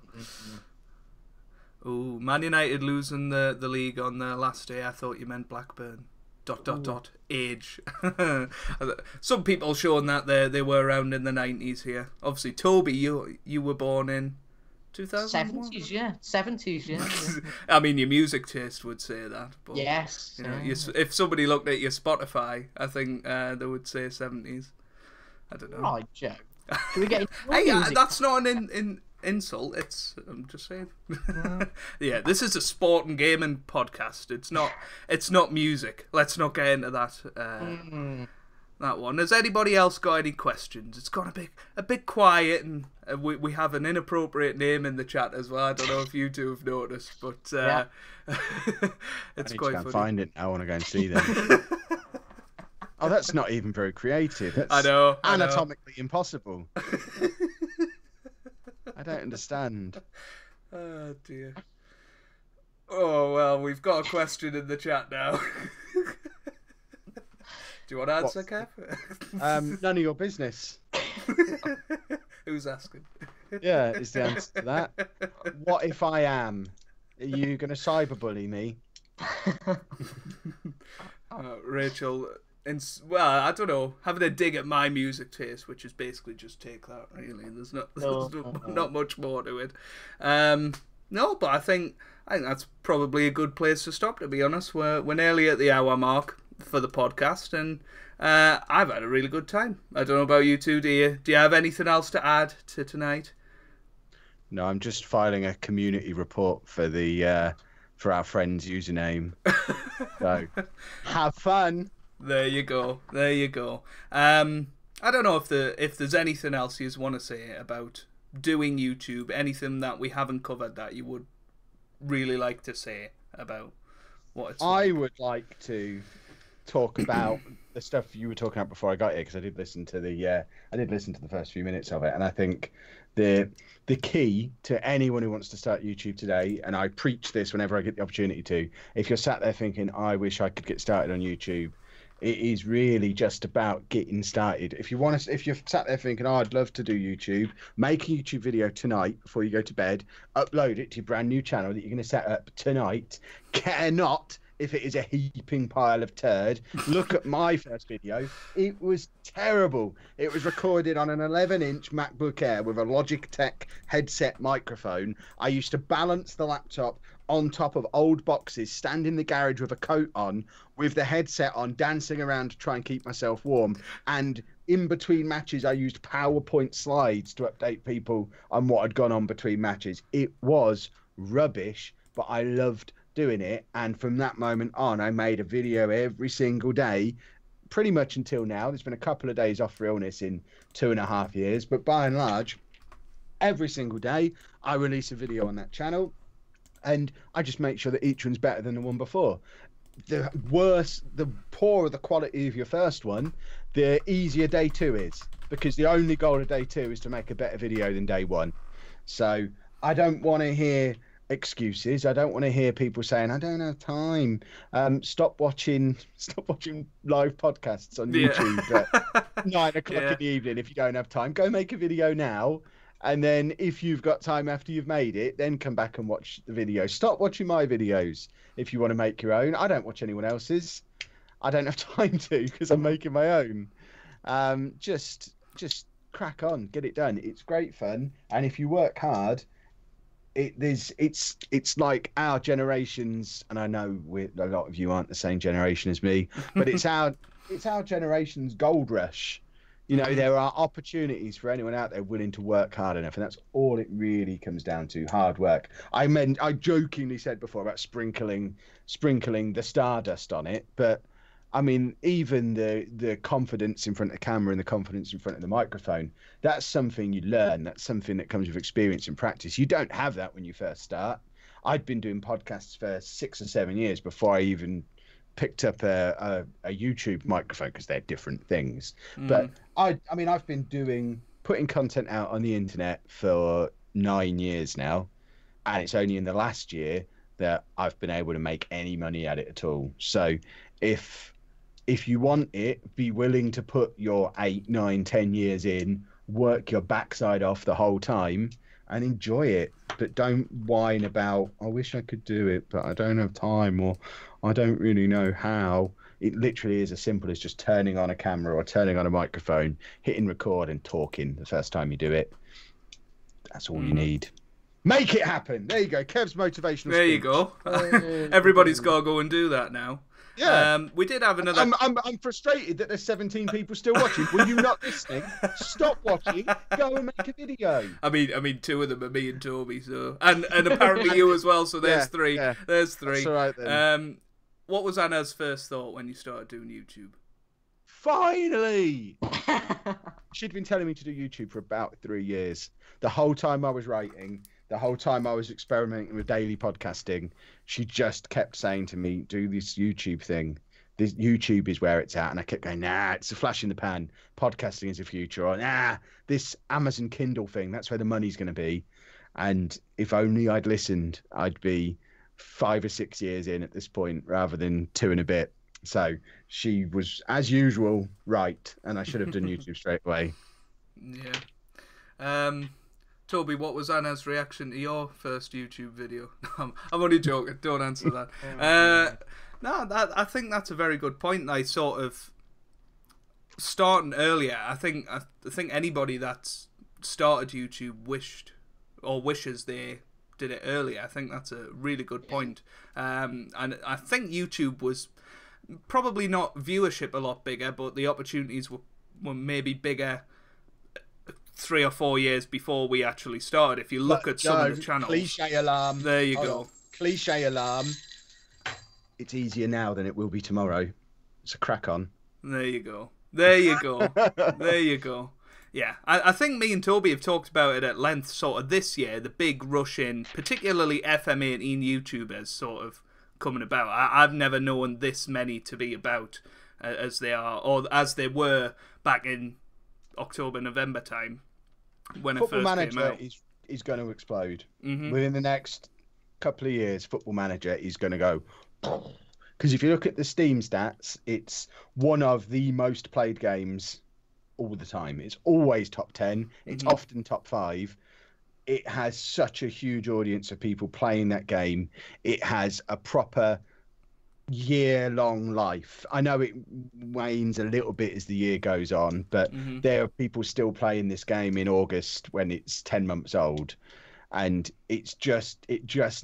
Ooh, Man United losing the league on the last day. I thought you meant Blackburn. ... Age. Some people showing that they were around in the 90s here. Obviously, Toby, you were born in 2001? 70s, yeah. 70s, yeah. I mean, your music taste would say that. But, Yes. you know, if somebody looked at your Spotify, I think they would say 70s. I don't know. Right, Joe. Should we get into Hey, music? that's not an insult. I'm just saying. Yeah, this is a sport and gaming podcast. It's not music. Let's not get into that. That one. Has anybody else got any questions? It's gone a bit quiet, and we have an inappropriate name in the chat as well. I don't know if you two have noticed, but it's quite funny. Find it. I want to go and see them. Oh, that's not even very creative. That's I know. anatomically impossible. I don't understand. Oh dear. Oh well, we've got a question in the chat now. Do you want to answer, Kev? None of your business. Who's asking? Yeah, is the answer to that. What if I am? Are you going to cyberbully me? Rachel, I don't know, having a dig at my music taste, which is basically just take that, really. There's not much more to it. No, but I think that's probably a good place to stop, to be honest. We're nearly at the hour mark for the podcast, and I've had a really good time. I don't know about you two. Do you have anything else to add to tonight? No, I'm just filing a community report for our friend's username. So have fun. There you go. I don't know if there's anything else you want to say about doing YouTube, anything that we haven't covered that you would really like to say about what it's like. I would like to talk about the stuff you were talking about before I got here, because I did listen to the first few minutes of it, and I think the key to anyone who wants to start YouTube today, and I preach this whenever I get the opportunity to, if you're sat there thinking, I wish I could get started on YouTube, it is really just about getting started. If you're sat there thinking, I'd love to do YouTube, make a YouTube video tonight before you go to bed, upload it to your brand new channel that you're going to set up tonight. Care not if it is a heaping pile of turd. Look at my first video. It was terrible. It was recorded on an 11-inch MacBook Air with a Logitech headset microphone. I used to balance the laptop on top of old boxes, stand in the garage with a coat on, with the headset on, dancing around to try and keep myself warm. And in between matches, I used PowerPoint slides to update people on what had gone on between matches. It was rubbish, but I loved doing it. And from that moment on, I made a video every single day, pretty much until now. There's been a couple of days off for illness in 2.5 years, but by and large, every single day, I release a video on that channel. And I just make sure that each one's better than the one before. the worse, the poorer the quality of your first one, the easier day 2 is, because the only goal of day 2 is to make a better video than day 1. So I don't want to hear excuses. I don't want to hear people saying I don't have time. Stop watching live podcasts on YouTube at 9 o'clock in the evening. If you don't have time, go make a video now, and then if you've got time after you've made it, then come back and watch the video. Stop watching my videos if you want to make your own. I don't watch anyone else's. I don't have time to, because I'm making my own. Just crack on, get it done. It's great fun, and if you work hard, it's like our generations, and I know a lot of you aren't the same generation as me, but it's our generation's gold rush. You know, there are opportunities for anyone out there willing to work hard enough, and that's all it really comes down to, hard work. I jokingly said before about sprinkling the stardust on it, but I mean, even the confidence in front of the camera and the confidence in front of the microphone, that's something you learn. That's something that comes with experience and practice. You don't have that when you first start. I'd been doing podcasts for 6 or 7 years before I even picked up a YouTube microphone, because they're different things. But I mean, I've been putting content out on the internet for 9 years now, and it's only in the last year that I've been able to make any money at it at all. So if you want it, be willing to put your 8, 9, 10 years in, work your backside off the whole time, and enjoy it. But don't whine about, I wish I could do it, but I don't have time, or I don't really know how. It literally is as simple as just turning on a camera or turning on a microphone, hitting record and talking the first time you do it. That's all you need. Make it happen. There you go. Kev's motivational There speech. you go. Everybody's got to go and do that now. Yeah. We did have another. I'm frustrated that there's 17 people still watching. Were you not listening? Stop watching. Go and make a video. I mean, 2 of them are me and Toby, so and apparently you as well. So there's 3. Yeah. There's 3. That's all right then. What was Anna's first thought when you started doing YouTube? Finally! She'd been telling me to do YouTube for about 3 years. The whole time I was writing, the whole time I was experimenting with daily podcasting, she just kept saying to me, do this YouTube thing. This YouTube is where it's at. And I kept going, nah, it's a flash in the pan. Podcasting is the future. Or, nah, this Amazon Kindle thing, that's where the money's going to be. And if only I'd listened, I'd be 5 or 6 years in at this point, rather than 2 and a bit. So she was, as usual, right. And I should have done YouTube straight away. Yeah. Toby, what was Anna's reaction to your first YouTube video? I'm only joking. Don't answer that. No, I think that's a very good point. I sort of starting earlier. I think anybody that's started YouTube wishes they did it earlier. I think that's a really good point. And I think YouTube was probably not viewership a lot bigger, but the opportunities were maybe bigger 3 or 4 years before we actually started. If you look at some of the channels. Cliche alarm. There you go. Cliche alarm. It's easier now than it will be tomorrow. It's a crack on. There you go. There you go. There you go. Yeah, I think me and Toby have talked about it at length sort of this year, the big rush in, particularly FM18 YouTubers sort of coming about. I've never known this many to be about as they are, or as they were back in October, November time when it Football first Manager came out. is going to explode. Within the next couple of years, Football Manager is going to go. Because if you look at the Steam stats, it's one of the most played games all the time. It's always top 10. It's often top 5. It has such a huge audience of people playing that game. It has a proper year-long life. I know it wanes a little bit as the year goes on, but there are people still playing this game in August when it's 10 months old. And it just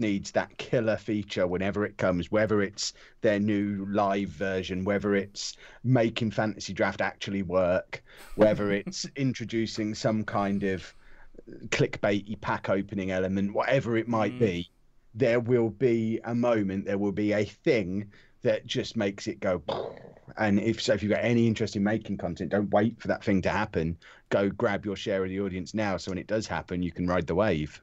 needs that killer feature whenever it comes, whether it's their new live version, whether it's making Fantasy Draft actually work, whether it's introducing some kind of clickbaity pack opening element, whatever it might be. There will be a moment, there will be a thing that just makes it go. And if you've got any interest in making content, don't wait for that thing to happen. Go grab your share of the audience now, so when it does happen, you can ride the wave.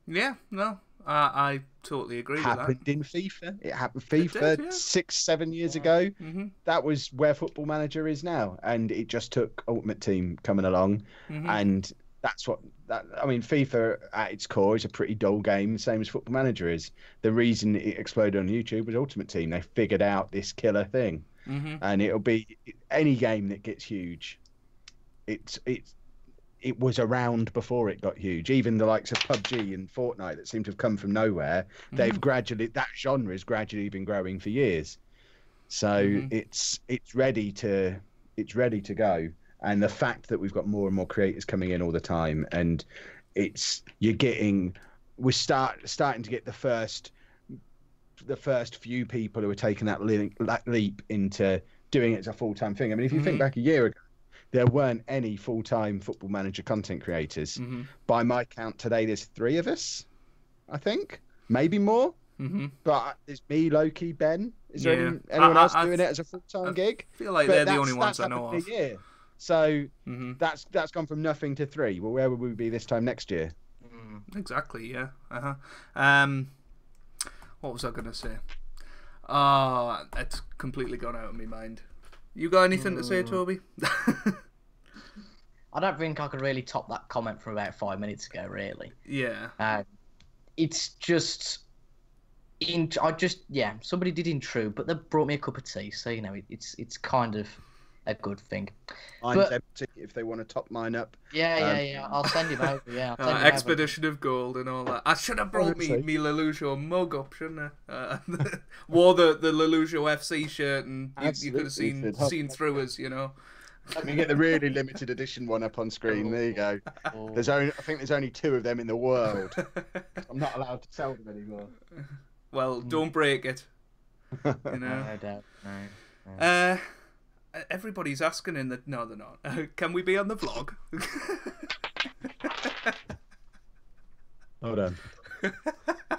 Yeah, no, I totally agree with that. Happened in FIFA. It happened It FIFA did, yeah. 6-7 years ago. Mm-hmm. That was where Football Manager is now, and it just took Ultimate Team coming along, and that's what I mean. FIFA at its core is a pretty dull game, same as Football Manager is. The reason it exploded on YouTube was Ultimate Team. They figured out this killer thing, and it'll be any game that gets huge. It was around before it got huge. Even the likes of PUBG and Fortnite that seem to have come from nowhere, they've gradually, that genre has gradually been growing for years. So it's ready to go. And the fact that we've got more and more creators coming in all the time, and we're starting to get the first few people who are taking that leap into doing it as a full-time thing. I mean, if you think back a year ago, there weren't any full-time Football Manager content creators. By my count today, there's 3 of us, I think, maybe more. But there's me, Loki, Ben. Is there anyone else doing it as a full-time gig? I feel like they're the only ones I know of. So that's gone from nothing to 3. Well, where would we be this time next year? Exactly. Yeah. What was I going to say? It's completely gone out of my mind. You got anything to say, Toby? I don't think I could really top that comment from about 5 minutes ago, really. Yeah. It's just... somebody did intrude, but they brought me a cup of tea, so, you know, it's kind of a good thing. Mine's empty if they want to top mine up. Yeah. I'll send you over, Expedition of Gold and all that. I should have brought me Lollujo mug up, shouldn't I? Wore the Lollujo FC shirt, and you could have seen through us, you know. Let me get the really limited edition one up on screen. There you go. I think there's only 2 of them in the world. I'm not allowed to sell them anymore. Well, don't break it. You know. I don't know. Everybody's asking no, they're not. Can we be on the vlog? Hold on.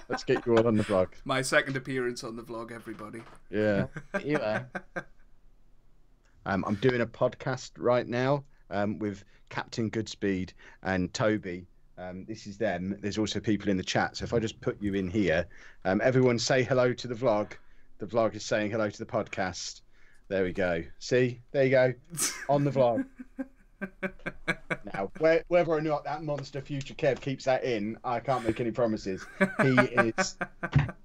Let's get you all on the vlog. My second appearance on the vlog, everybody. Yeah. You are. I'm doing a podcast right now with CaptainGoodspeed and Toby. This is them. There's also people in the chat. So if I just put you in here, everyone say hello to the vlog. The vlog is saying hello to the podcast. There we go. See? There you go. On the vlog. Now, whether or not that monster Future Kev keeps that in, I can't make any promises.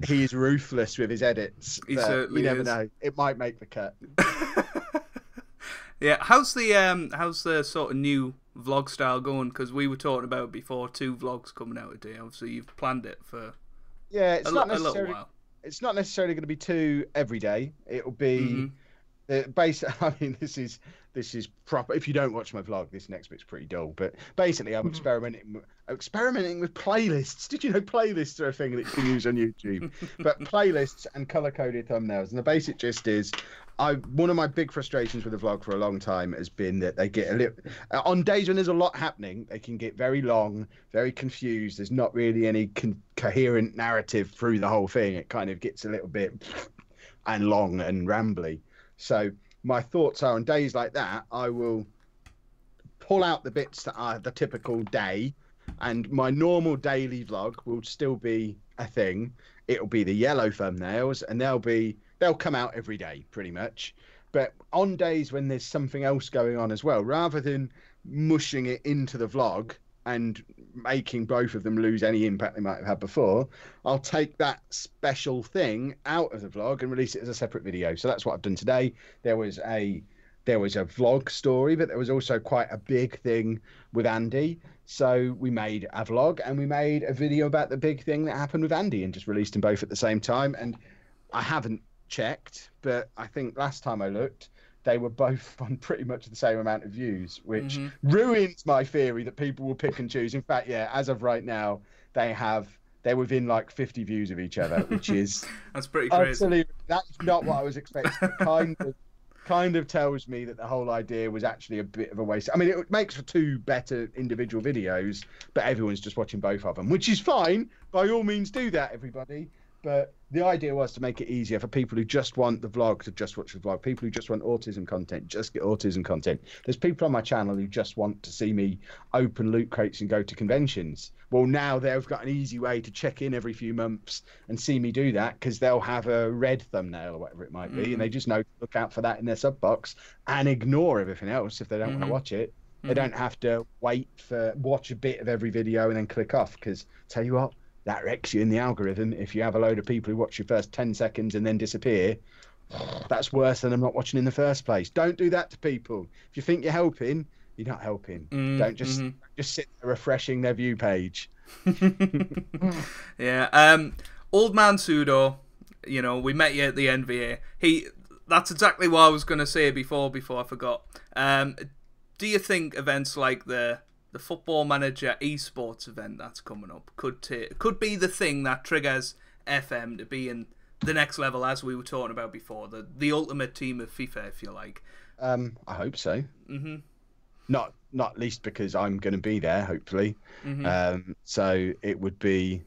He is ruthless with his edits. He certainly you never is. know. It might make the cut. Yeah. How's the sort of new vlog style going? Because we were talking about before 2 vlogs coming out a day. Obviously, you've planned it for a little while. It's not necessarily going to be 2 every day. It'll be. I mean, this is proper. If you don't watch my vlog, this next bit's pretty dull. But basically, I'm experimenting with playlists. Did you know playlists are a thing that you can use on YouTube? But playlists and color-coded thumbnails. And the basic gist is, one of my big frustrations with the vlog for a long time has been that they get a little. On days when there's a lot happening, they can get very long, very confused. There's not really any coherent narrative through the whole thing. It kind of gets a little bit and long and rambly. So my thoughts are, on days like that, I will pull out the bits that are the typical day, and my normal daily vlog will still be a thing. It'll be the yellow thumbnails, and they'll come out every day pretty much. But on days when there's something else going on as well, rather than mushing it into the vlog and making both of them lose any impact they might have had before, I'll take that special thing out of the vlog and release it as a separate video. So that's what I've done today. There was a vlog story, but there was also quite a big thing with Andy. So we made a vlog and we made a video about the big thing that happened with Andy and just released them both at the same time. And I haven't checked, but I think last time I looked, they were both on pretty much the same amount of views, which ruins my theory that people will pick and choose. In fact, yeah, as of right now, they're within like 50 views of each other, which is that's pretty crazy. Absolutely, that's not what I was expecting. It kind of tells me that the whole idea was actually a bit of a waste. I mean, it makes for 2 better individual videos, but everyone's just watching both of them, which is fine. By all means, do that, everybody. But the idea was to make it easier for people who just want the vlog to just watch the vlog. People who just want autism content, just get autism content. There's people on my channel who just want to see me open loot crates and go to conventions. Well, now they've got an easy way to check in every few months and see me do that, because they'll have a red thumbnail or whatever it might be, and they just know to look out for that in their sub box and ignore everything else if they don't want to watch it. They don't have to watch a bit of every video and then click off, because tell you what, that wrecks you in the algorithm. If you have a load of people who watch your first 10 seconds and then disappear, that's worse than them not watching in the first place. Don't do that to people. If you think you're helping, you're not helping. Don't just sit there refreshing their view page. Yeah. Old Man Sudo, you know, we met you at the NVA. That's exactly what I was going to say before I forgot. Do you think events like the Football Manager esports event that's coming up could be the thing that triggers FM to be in the next level, as we were talking about before, the ultimate team of FIFA, if you like? I hope so. Not least because I'm going to be there, hopefully. So it would be,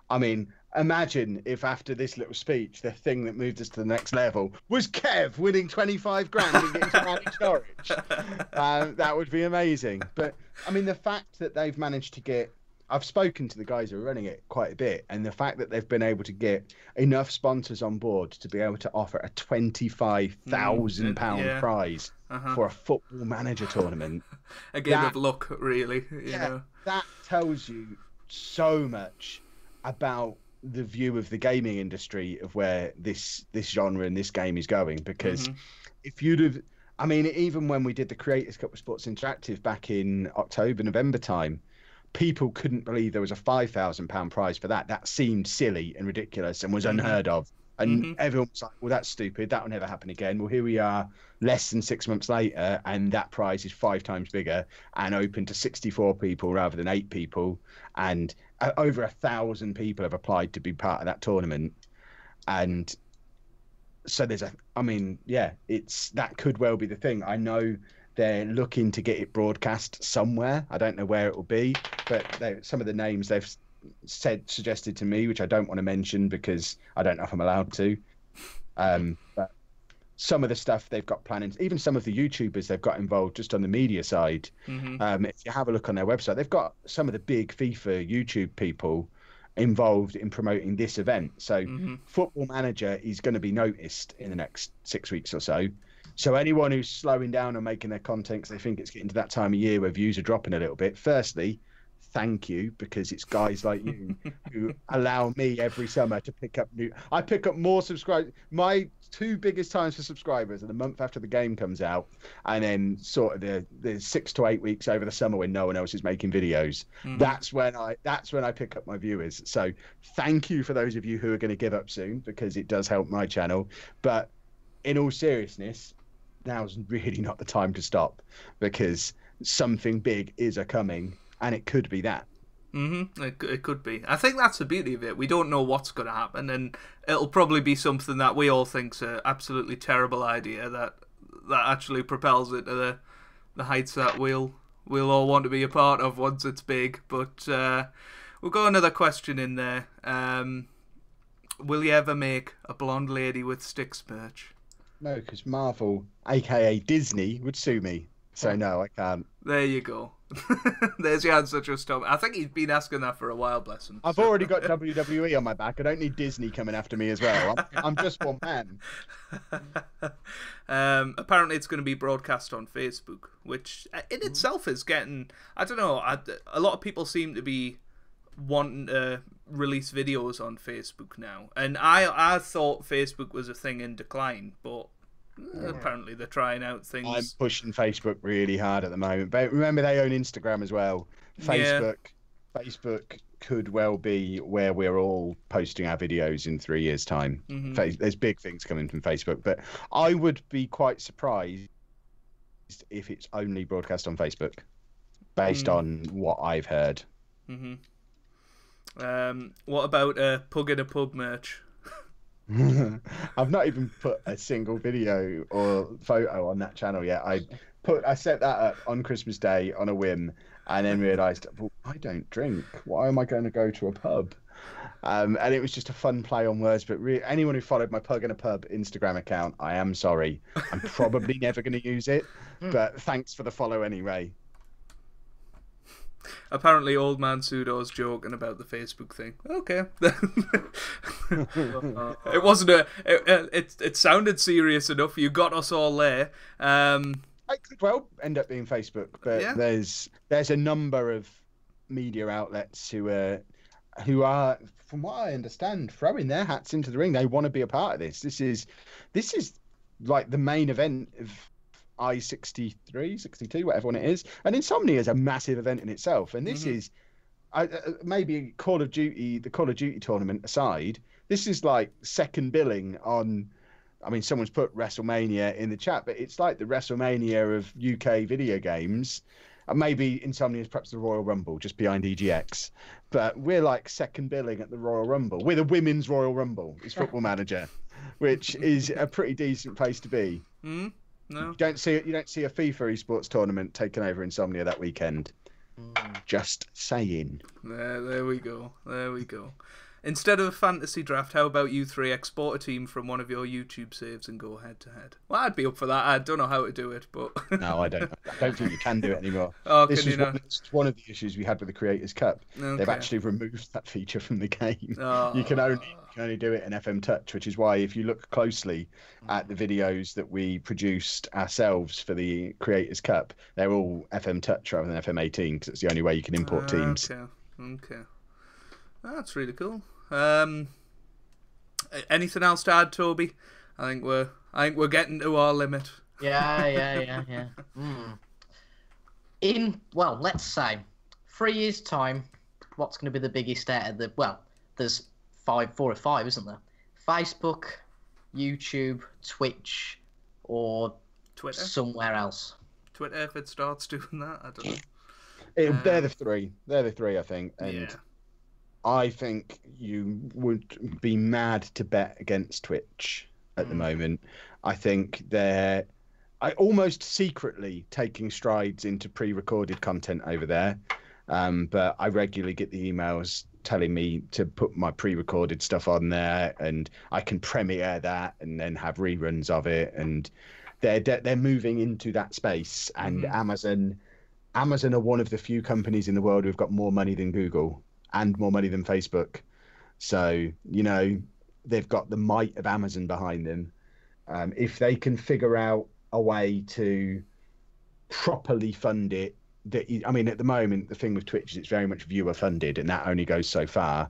I mean, imagine if after this little speech, the thing that moved us to the next level was Kev winning 25 grand and getting to manage Norwich. That would be amazing. But I mean, the fact that they've managed to get, I've spoken to the guys who are running it quite a bit, and the fact that they've been able to get enough sponsors on board to be able to offer a £25,000 prize for a Football Manager tournament. A game of luck, really. You know. That tells you so much about the view of the gaming industry of where this genre and this game is going. Because if you'd have, I mean, even when we did the Creators Cup with Sports Interactive back in October, November time, people couldn't believe there was a £5,000 prize for that. That seemed silly and ridiculous and was unheard of. And everyone was like, well, that's stupid. That will never happen again. Well, here we are less than 6 months later, and that prize is 5 times bigger and open to 64 people rather than 8 people. And over 1,000 people have applied to be part of that tournament. And so that could well be the thing. I know they're looking to get it broadcast somewhere. I don't know where it will be, but some of the names they've suggested to me, which I don't want to mention because I don't know if I'm allowed to. But some of the stuff they've got planning, even some of the YouTubers they've got involved just on the media side. If you have a look on their website, they've got some of the big FIFA YouTube people involved in promoting this event. So Football Manager is going to be noticed in the next 6 weeks or so. So anyone who's slowing down on making their content because they think it's getting to that time of year where views are dropping a little bit, firstly, thank you, because it's guys like you who allow me every summer to pick up I pick up more subscribers. My 2 biggest times for subscribers are the month after the game comes out, and then sort of the 6 to 8 weeks over the summer when no one else is making videos. That's when I pick up my viewers. So thank you for those of you who are going to give up soon, because it does help my channel. But in all seriousness, now's really not the time to stop, because something big is coming. And it could be that. It could be. I think that's the beauty of it. We don't know what's going to happen, and it'll probably be something that we all think's an absolutely terrible idea that actually propels it to the heights that we'll all want to be a part of once it's big. But we've got another question in there. Will you ever make a blonde lady with sticks merch? No, because Marvel, aka Disney, would sue me. So no, I can't. There you go. There's your answer, just Tom. I think he's been asking that for a while, bless him. I've already got WWE on my back. I don't need Disney coming after me as well. I'm just one man. Apparently it's going to be broadcast on Facebook, which in itself is getting, I don't know, a lot of people seem to be wanting to release videos on Facebook now. And I thought Facebook was a thing in decline, but apparently they're trying out things. I'm pushing Facebook really hard at the moment, but remember they own Instagram as well. Facebook could well be where we're all posting our videos in 3 years' time. There's big things coming from Facebook, but I would be quite surprised if it's only broadcast on Facebook, based on what I've heard. What about Pug in a Pub merch? I've not even put a single video or photo on that channel yet. I set that up on Christmas Day on a whim, and then realised, well, I don't drink. Why am I going to go to a pub? And it was just a fun play on words. But anyone who followed my Pug in a Pub Instagram account, I am sorry. I'm probably never going to use it, but thanks for the follow anyway. Apparently, Old Man Sudo's joking about the Facebook thing. Okay. It wasn't it sounded serious enough. You got us all there. It could well end up being Facebook, but Yeah. there's a number of media outlets who are, from what I understand, throwing their hats into the ring. They want to be a part of this. This is like the main event of I-63, 62, whatever one it is. And Insomnia is a massive event in itself. And this is maybe Call of Duty, the Call of Duty tournament aside, this is like second billing on. I mean, someone's put WrestleMania in the chat, but it's like the WrestleMania of UK video games. And maybe Insomnia is perhaps the Royal Rumble, just behind EGX. But we're like second billing at the Royal Rumble. We're the Women's Royal Rumble, is Football Manager, which is a pretty decent place to be. No. You don't see a FIFA esports tournament taking over Insomnia that weekend. Just saying. There we go. Instead of a fantasy draft, how about you three export a team from one of your YouTube saves and go head to head? Well, I'd be up for that. I don't know how to do it, but No, I don't think you can do it anymore. Oh, this can is you not? one of the issues we had with the Creators Cup. Okay. They've actually removed that feature from the game. Oh. You can only do it in FM Touch, which is why if you look closely at the videos that we produced ourselves for the Creators Cup, they're all FM Touch rather than FM 18 because it's the only way you can import teams. Okay. That's really cool. Anything else to add, Toby? I think we're getting to our limit. Yeah. Let's say 3 years' time, what's going to be the biggest out of the? Well, there's 4 or 5, isn't there? Facebook, YouTube, Twitch, or Twitter. somewhere else. Twitter, if it starts doing that, I don't know. They're the three. They're the three, I think. And Yeah. I think you would be mad to bet against Twitch at the moment. I think they're almost secretly taking strides into pre-recorded content over there. But I regularly get the emails telling me to put my pre-recorded stuff on there, and I can premiere that and then have reruns of it. And they're moving into that space. And Amazon are one of the few companies in the world who've got more money than Google and more money than Facebook. So, they've got the might of Amazon behind them. If they can figure out a way to properly fund it, at the moment, the thing with Twitch is it's very much viewer funded, and that only goes so far.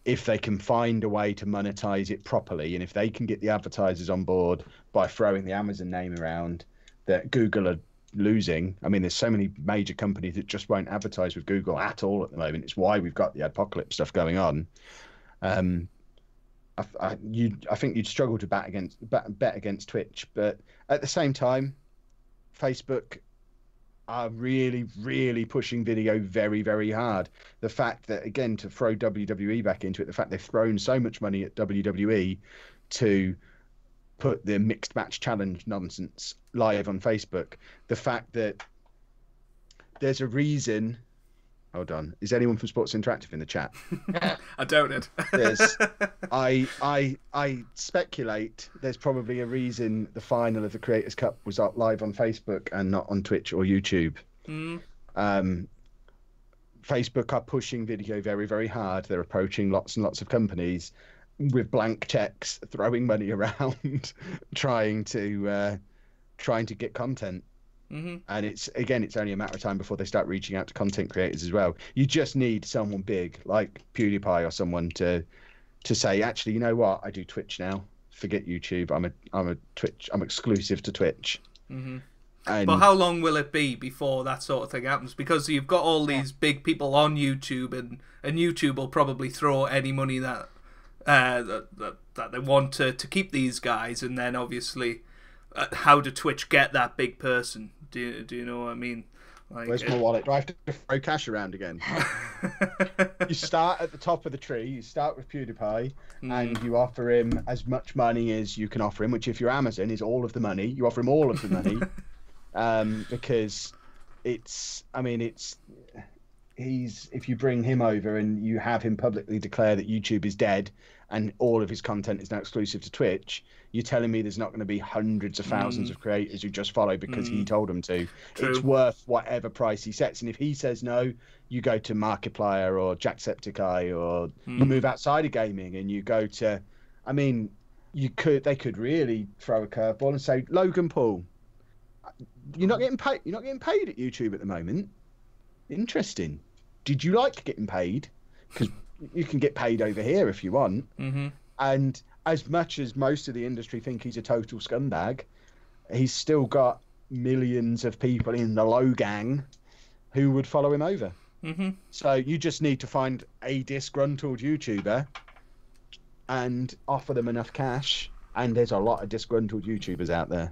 If they can find a way to monetize it properly, and if they can get the advertisers on board by throwing the Amazon name around that Google are losing. I mean, there's so many major companies that just won't advertise with Google at all at the moment. It's why we've got the Adpocalypse stuff going on. I think you'd struggle to bet against Twitch, but at the same time, Facebook are really, really pushing video very, very hard. The fact that, again, to throw WWE back into it, the fact they've thrown so much money at WWE to put the mixed match challenge nonsense live on Facebook, the fact that there's a reason. Hold on, is anyone from Sports Interactive in the chat? I doubt it. I speculate there's probably a reason the final of the Creators Cup was up live on Facebook and not on Twitch or YouTube. Facebook are pushing video very, very hard. They're approaching lots and lots of companies with blank checks, throwing money around, trying to get content. And it's only a matter of time before they start reaching out to content creators as well. You just need someone big like PewDiePie or someone to say, actually, you know what, I do Twitch now. Forget YouTube. I'm a Twitch. I'm exclusive to Twitch. But how long will it be before that sort of thing happens? Because you've got all these big people on YouTube, and YouTube will probably throw any money that they want to keep these guys, and then obviously, how do Twitch get that big person? Do you know what I mean? Like, where's my wallet? Do I have to throw cash around again? You start at the top of the tree. You start with PewDiePie, and you offer him as much money as you can offer him, which, if you're Amazon, is all of the money. You offer him all of the money, because if you bring him over and you have him publicly declare that YouTube is dead and all of his content is now exclusive to Twitch, you're telling me there's not going to be hundreds of thousands of creators who just follow because he told them to. True. It's worth whatever price he sets. And if he says no, you go to Markiplier or Jacksepticeye, or you move outside of gaming and you go to, they could really throw a curveball and say, Logan Paul, you're not getting paid at YouTube at the moment. Interesting. Did you like getting paid? Because you can get paid over here if you want. And as much as most of the industry think he's a total scumbag, he's still got millions of people in the low gang who would follow him over. So you just need to find a disgruntled YouTuber and offer them enough cash. And there's a lot of disgruntled YouTubers out there.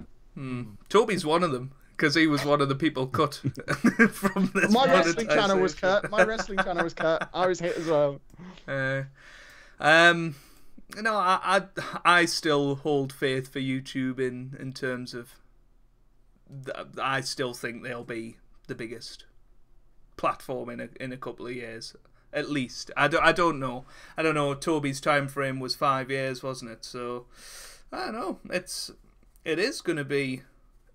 Toby's one of them, because he was one of the people cut from this. My wrestling channel was cut. I was hit as well. I still hold faith for YouTube in terms of. I still think they'll be the biggest platform in a couple of years, at least. I don't know. Toby's time frame was 5 years, wasn't it? So I don't know. It is going to be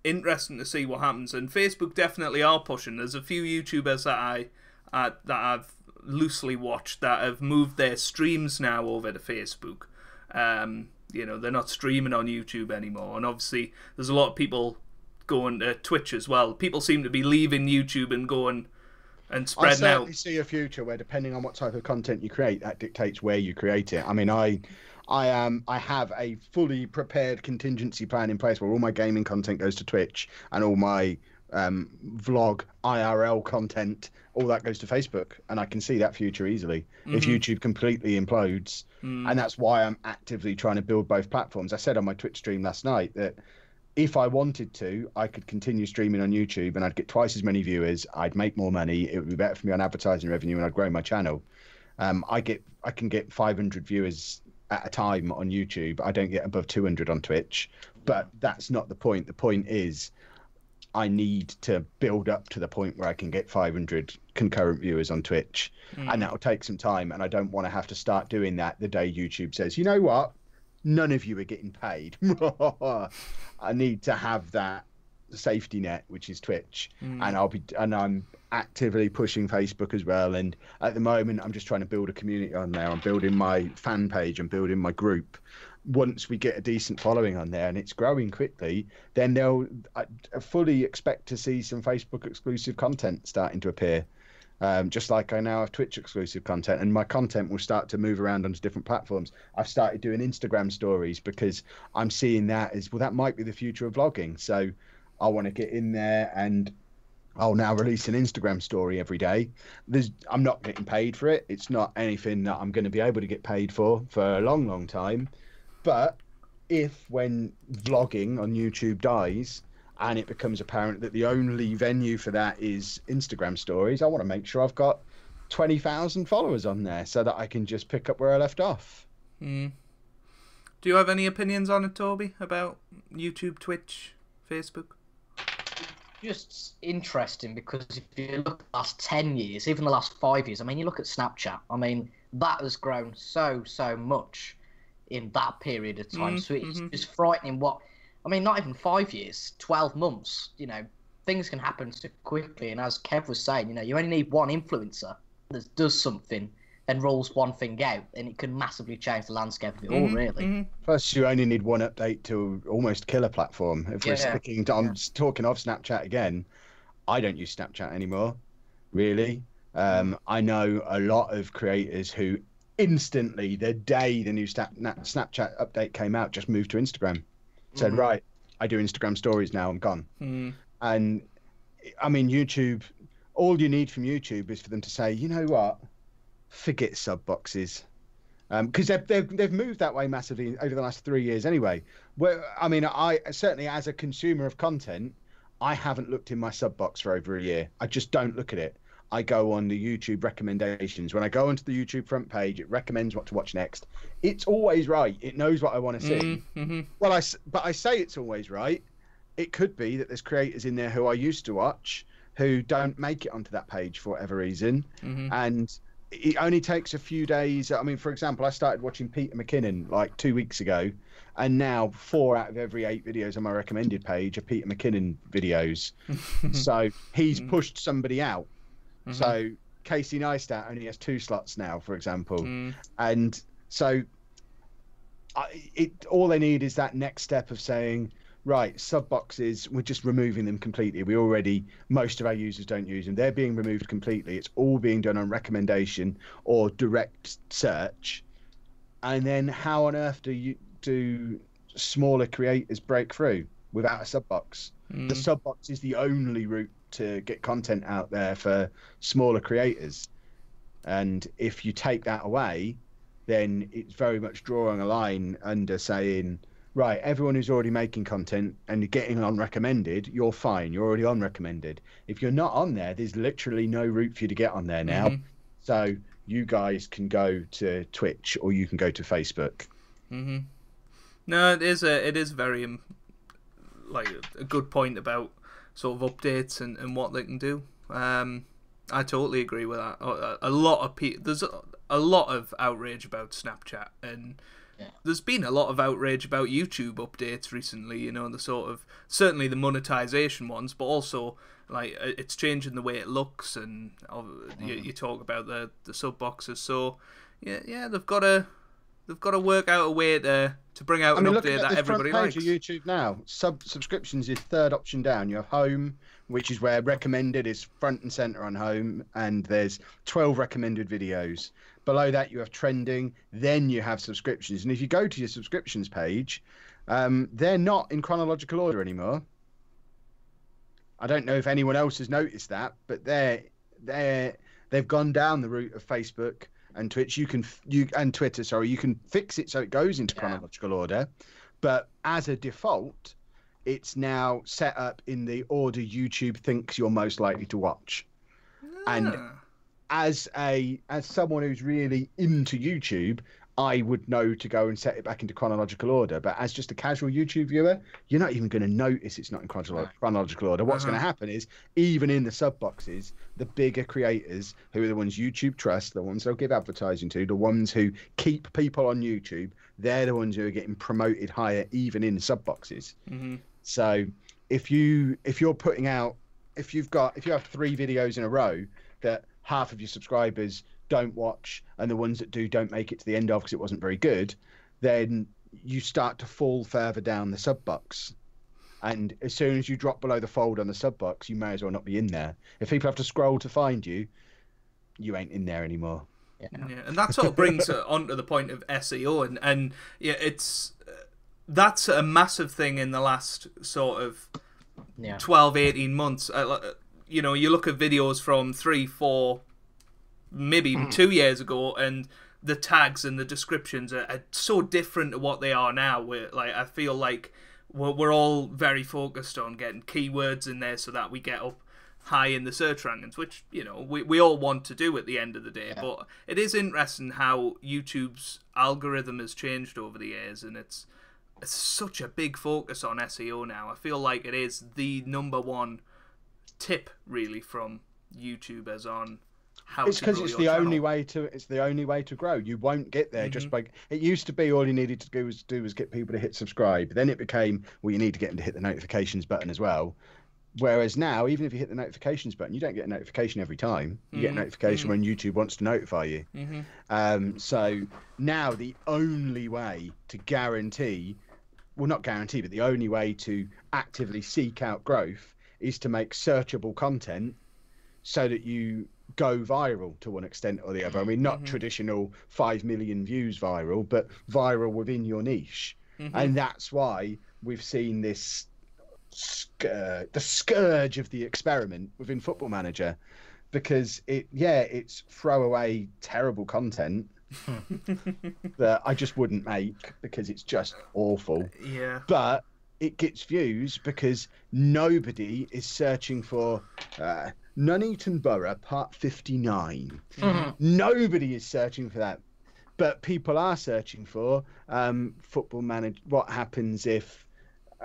interesting to see what happens, and Facebook definitely are pushing. There's a few YouTubers that I've loosely watched that have moved their streams now over to Facebook. They're not streaming on YouTube anymore, and obviously there's a lot of people going to Twitch as well. People seem to be leaving YouTube and going and spreading out. I certainly see a future where, depending on what type of content you create, that dictates where you create it. I have a fully prepared contingency plan in place where all my gaming content goes to Twitch and all my vlog IRL content, all that goes to Facebook, and I can see that future easily if YouTube completely implodes. And that's why I'm actively trying to build both platforms. I said on my Twitch stream last night that if I wanted to, I could continue streaming on YouTube and I'd get twice as many viewers, I'd make more money, it would be better for me on advertising revenue, and I'd grow my channel. I can get 500 viewers at a time on YouTube. I don't get above 200 on Twitch, but that's not the point. The point is I need to build up to the point where I can get 500 concurrent viewers on Twitch, and that will take some time, and I don't want to have to start doing that the day YouTube says, you know what, none of you are getting paid. I need to have that safety net, which is Twitch, and I'm actively pushing Facebook as well. And at the moment, I'm just trying to build a community on there. I'm building my fan page. I'm building my group. Once we get a decent following on there and it's growing quickly, then I fully expect to see some Facebook exclusive content starting to appear. Just like I now have Twitch exclusive content, and my content will start to move around onto different platforms. I've started doing Instagram stories because I'm seeing that as, well, that might be the future of vlogging. So I want to get in there, and I'll now release an Instagram story every day. I'm not getting paid for it. It's not anything that I'm going to be able to get paid for a long, long time. But when vlogging on YouTube dies, and it becomes apparent that the only venue for that is Instagram stories, I want to make sure I've got 20,000 followers on there so that I can just pick up where I left off. Do you have any opinions on it, Toby, about YouTube, Twitch, Facebook? Just interesting, because if you look at the last 10 years, even the last 5 years, you look at Snapchat, that has grown so much in that period of time. So it's just frightening not even 5 years, 12 months, things can happen so quickly. And as Kev was saying, you only need one influencer that does something and rolls one thing out, and it can massively change the landscape of it all, really. Plus, you only need one update to almost kill a platform. If we're talking of Snapchat again, I don't use Snapchat anymore, really. I know a lot of creators who instantly, the day the new Snapchat update came out, just moved to Instagram. Said, right, I do Instagram stories now, I'm gone. And YouTube, all you need from YouTube is for them to say, you know what, forget sub boxes, because they've moved that way massively over the last 3 years anyway. I certainly, as a consumer of content, I haven't looked in my sub box for over a year. I just don't look at it. I go on the YouTube recommendations. When I go onto the YouTube front page, it recommends what to watch next. It's always right. It knows what I want to see. But I say it's always right. It could be that there's creators in there who I used to watch who don't make it onto that page for whatever reason. Mm-hmm. And it only takes a few days. I mean, for example, I started watching Peter McKinnon like 2 weeks ago, and now 4 out of every 8 videos on my recommended page are Peter McKinnon videos. So he's pushed somebody out. Mm-hmm. So Casey Neistat only has 2 slots now, for example. And so all they need is that next step of saying, right, sub boxes, we're just removing them completely. Most of our users don't use them. They're being removed completely. It's all being done on recommendation or direct search. And then how on earth do smaller creators break through without a sub box? The sub box is the only route to get content out there for smaller creators. And if you take that away, then it's very much drawing a line under saying, right, everyone who's already making content and getting on recommended, you're fine. You're already on recommended. If you're not on there, there's literally no route for you to get on there now. So you guys can go to Twitch or you can go to Facebook. No, it is very like a good point about sort of updates and what they can do. I totally agree with that. A lot of there's a lot of outrage about Snapchat, and there's been a lot of outrage about YouTube updates recently. You know, the sort of certainly the monetization ones, but also like it's changing the way it looks, and you talk about the sub boxes. So yeah, they've got to work out a way to bring out an update that everybody likes. Of YouTube now, subscriptions is 3rd option down. You have home, which is where recommended is front and center on home, and there's 12 recommended videos. Below that, you have trending, then you have subscriptions. And if you go to your subscriptions page, they're not in chronological order anymore. I don't know if anyone else has noticed that, but they've gone down the route of Facebook and Twitch. And Twitter, sorry, you can fix it so it goes into chronological order, but as a default, it's now set up in the order YouTube thinks you're most likely to watch. And as someone who's really into YouTube, I would know to go and set it back into chronological order. But as just a casual YouTube viewer, you're not even going to notice it's not in chronological order. What's going to happen is, even in the sub boxes, the bigger creators, who are the ones YouTube trusts, the ones they'll give advertising to, the ones who keep people on YouTube, they're the ones who are getting promoted higher, even in the sub boxes. So if you have 3 videos in a row that half of your subscribers don't watch, and the ones that do don't make it to the end of because it wasn't very good, then you start to fall further down the sub box. And as soon as you drop below the fold on the sub box, you may as well not be in there. If people have to scroll to find you, you ain't in there anymore. Yeah, and that sort of brings on to the point of SEO, and yeah, that's a massive thing in the last sort of 12, 18 months. You know, you look at videos from 3, 4, maybe even 2 years ago, and the tags and the descriptions are so different to what they are now. I feel like we're all very focused on getting keywords in there so that we get up high in the search rankings, which, you know, we all want to do at the end of the day. But it is interesting how YouTube's algorithm has changed over the years, and it's such a big focus on SEO now. I feel like it is the #1 tip really from YouTubers on how it's to grow because it's your the channel. only way to grow. You won't get there just by. It used to be all you needed to do was get people to hit subscribe. Then it became, well, you need to get them to hit the notifications button as well. Whereas now, even if you hit the notifications button, you don't get a notification every time. You get a notification when YouTube wants to notify you. So now the only way to guarantee, well, not guarantee, but the only way to actively seek out growth is to make searchable content so that you go viral to one extent or the other. I mean, not traditional 5 million views viral, but viral within your niche. And that's why we've seen this the scourge of the experiment within Football Manager, because it's throwaway terrible content that I just wouldn't make because it's just awful. But it gets views because nobody is searching for Nuneaton Borough Part 59. Nobody is searching for that, but people are searching for Football Manager. What happens if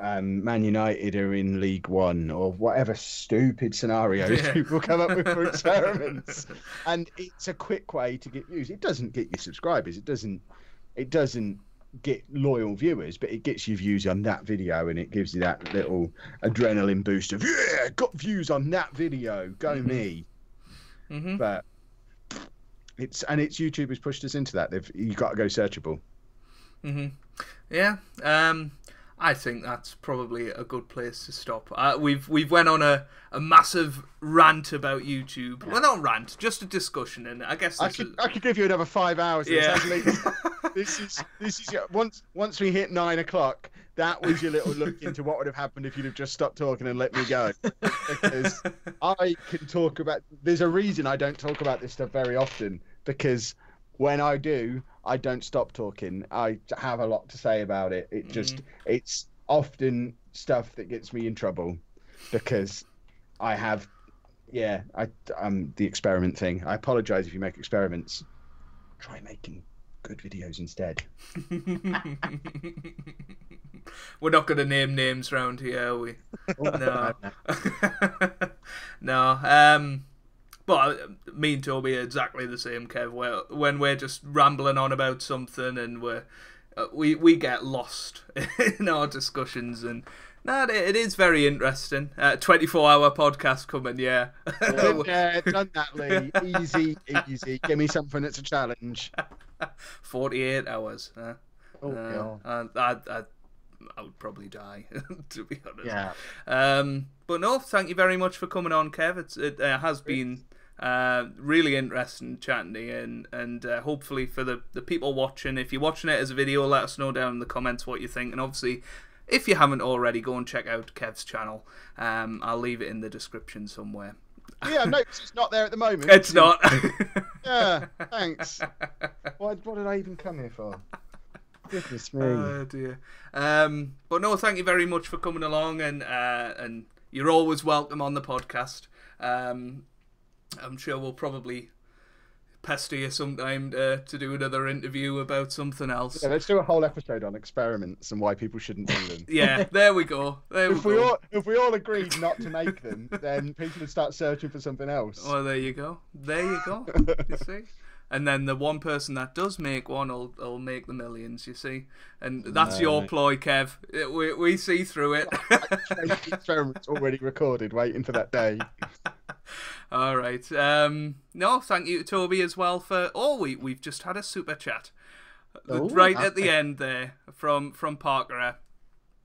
Man United are in League One, or whatever stupid scenarios people come up with for experiments. And it's a quick way to get views. It doesn't get you subscribers. It doesn't get loyal viewers, but it gets you views on that video, and it gives you that little adrenaline boost of, yeah, got views on that video, go me. But it's YouTube has pushed us into that. You got to go searchable. Yeah. I think that's probably a good place to stop. We've went on a massive rant about YouTube. Well, not rant, just a discussion, and I guess I could give you another 5 hours. Yeah. This is once we hit 9 o'clock. That was your little look into what would have happened if you'd have just stopped talking and let me go. Because I can talk about. There's a reason I don't talk about this stuff very often, because when I do, I don't stop talking. I have a lot to say about it. It's often stuff that gets me in trouble, because I'm the experiment thing. I apologize if you make experiments. Try making good videos instead. We're not going to name names around here, are we? No. No. But me and Toby are exactly the same, Kev. When we're just rambling on about something, and we get lost in our discussions, and it is very interesting. 24-hour podcast coming, yeah. Yeah, done that, Lee. Easy. Give me something that's a challenge. 48 hours. God. I would probably die, to be honest. Yeah. But no, thank you very much for coming on, Kev. It has been really interesting chatting to you, and hopefully for the people watching, if you're watching it as a video, let us know down in the comments what you think. And obviously, if you haven't already, go and check out Kev's channel. I'll leave it in the description somewhere. Yeah, no, it's not there at the moment. It's not. Yeah, thanks. What did I even come here for? Goodness me. Oh dear. But no, thank you very much for coming along, and you're always welcome on the podcast. I'm sure we'll probably pester you sometime to do another interview about something else. Yeah, let's do a whole episode on experiments and why people shouldn't do them. Yeah, there we go. If we all agreed not to make them, then people would start searching for something else. Well, there you go. You see? And then the one person that does make one will make the millions, you see. And that's your ploy, Kev. We see through it. The experiment's already recorded, waiting for that day. All right. No, thank you to Toby as well for... we've just had a super chat. Right at the end there from Parker.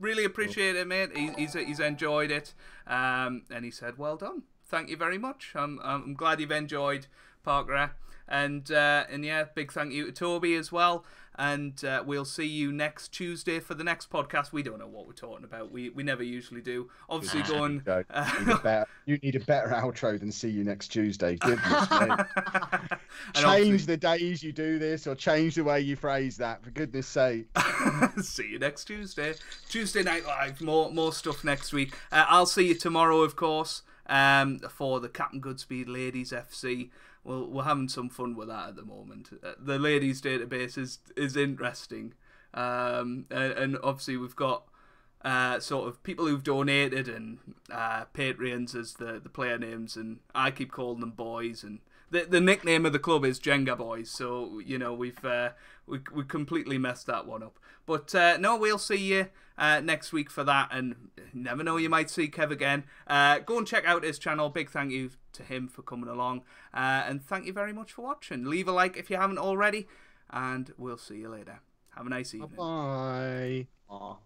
Really appreciate it, mate. He's enjoyed it. And he said, well done. Thank you very much. I'm glad you've enjoyed, Parker. And yeah, big thank you to Toby as well. And we'll see you next Tuesday for the next podcast. We don't know what we're talking about. We never usually do. Obviously, going. You need a better outro than see you next Tuesday. Goodness me. Change the days you do this, or change the way you phrase that. For goodness sake. See you next Tuesday. Tuesday Night Live. More stuff next week. I'll see you tomorrow, of course, for the CaptainGoodspeed Ladies FC. We're having some fun with that at the moment. The ladies database is interesting, and obviously we've got sort of people who've donated and Patreons as the player names, and I keep calling them boys, and the nickname of the club is Jenga Boys. So you know we completely messed that one up. But no, we'll see you next week for that, and never know, you might see Kev again. Go and check out his channel. Big thank you to him for coming along, and thank you very much for watching. Leave a like if you haven't already, and we'll see you later. Have a nice evening. Bye. Aw.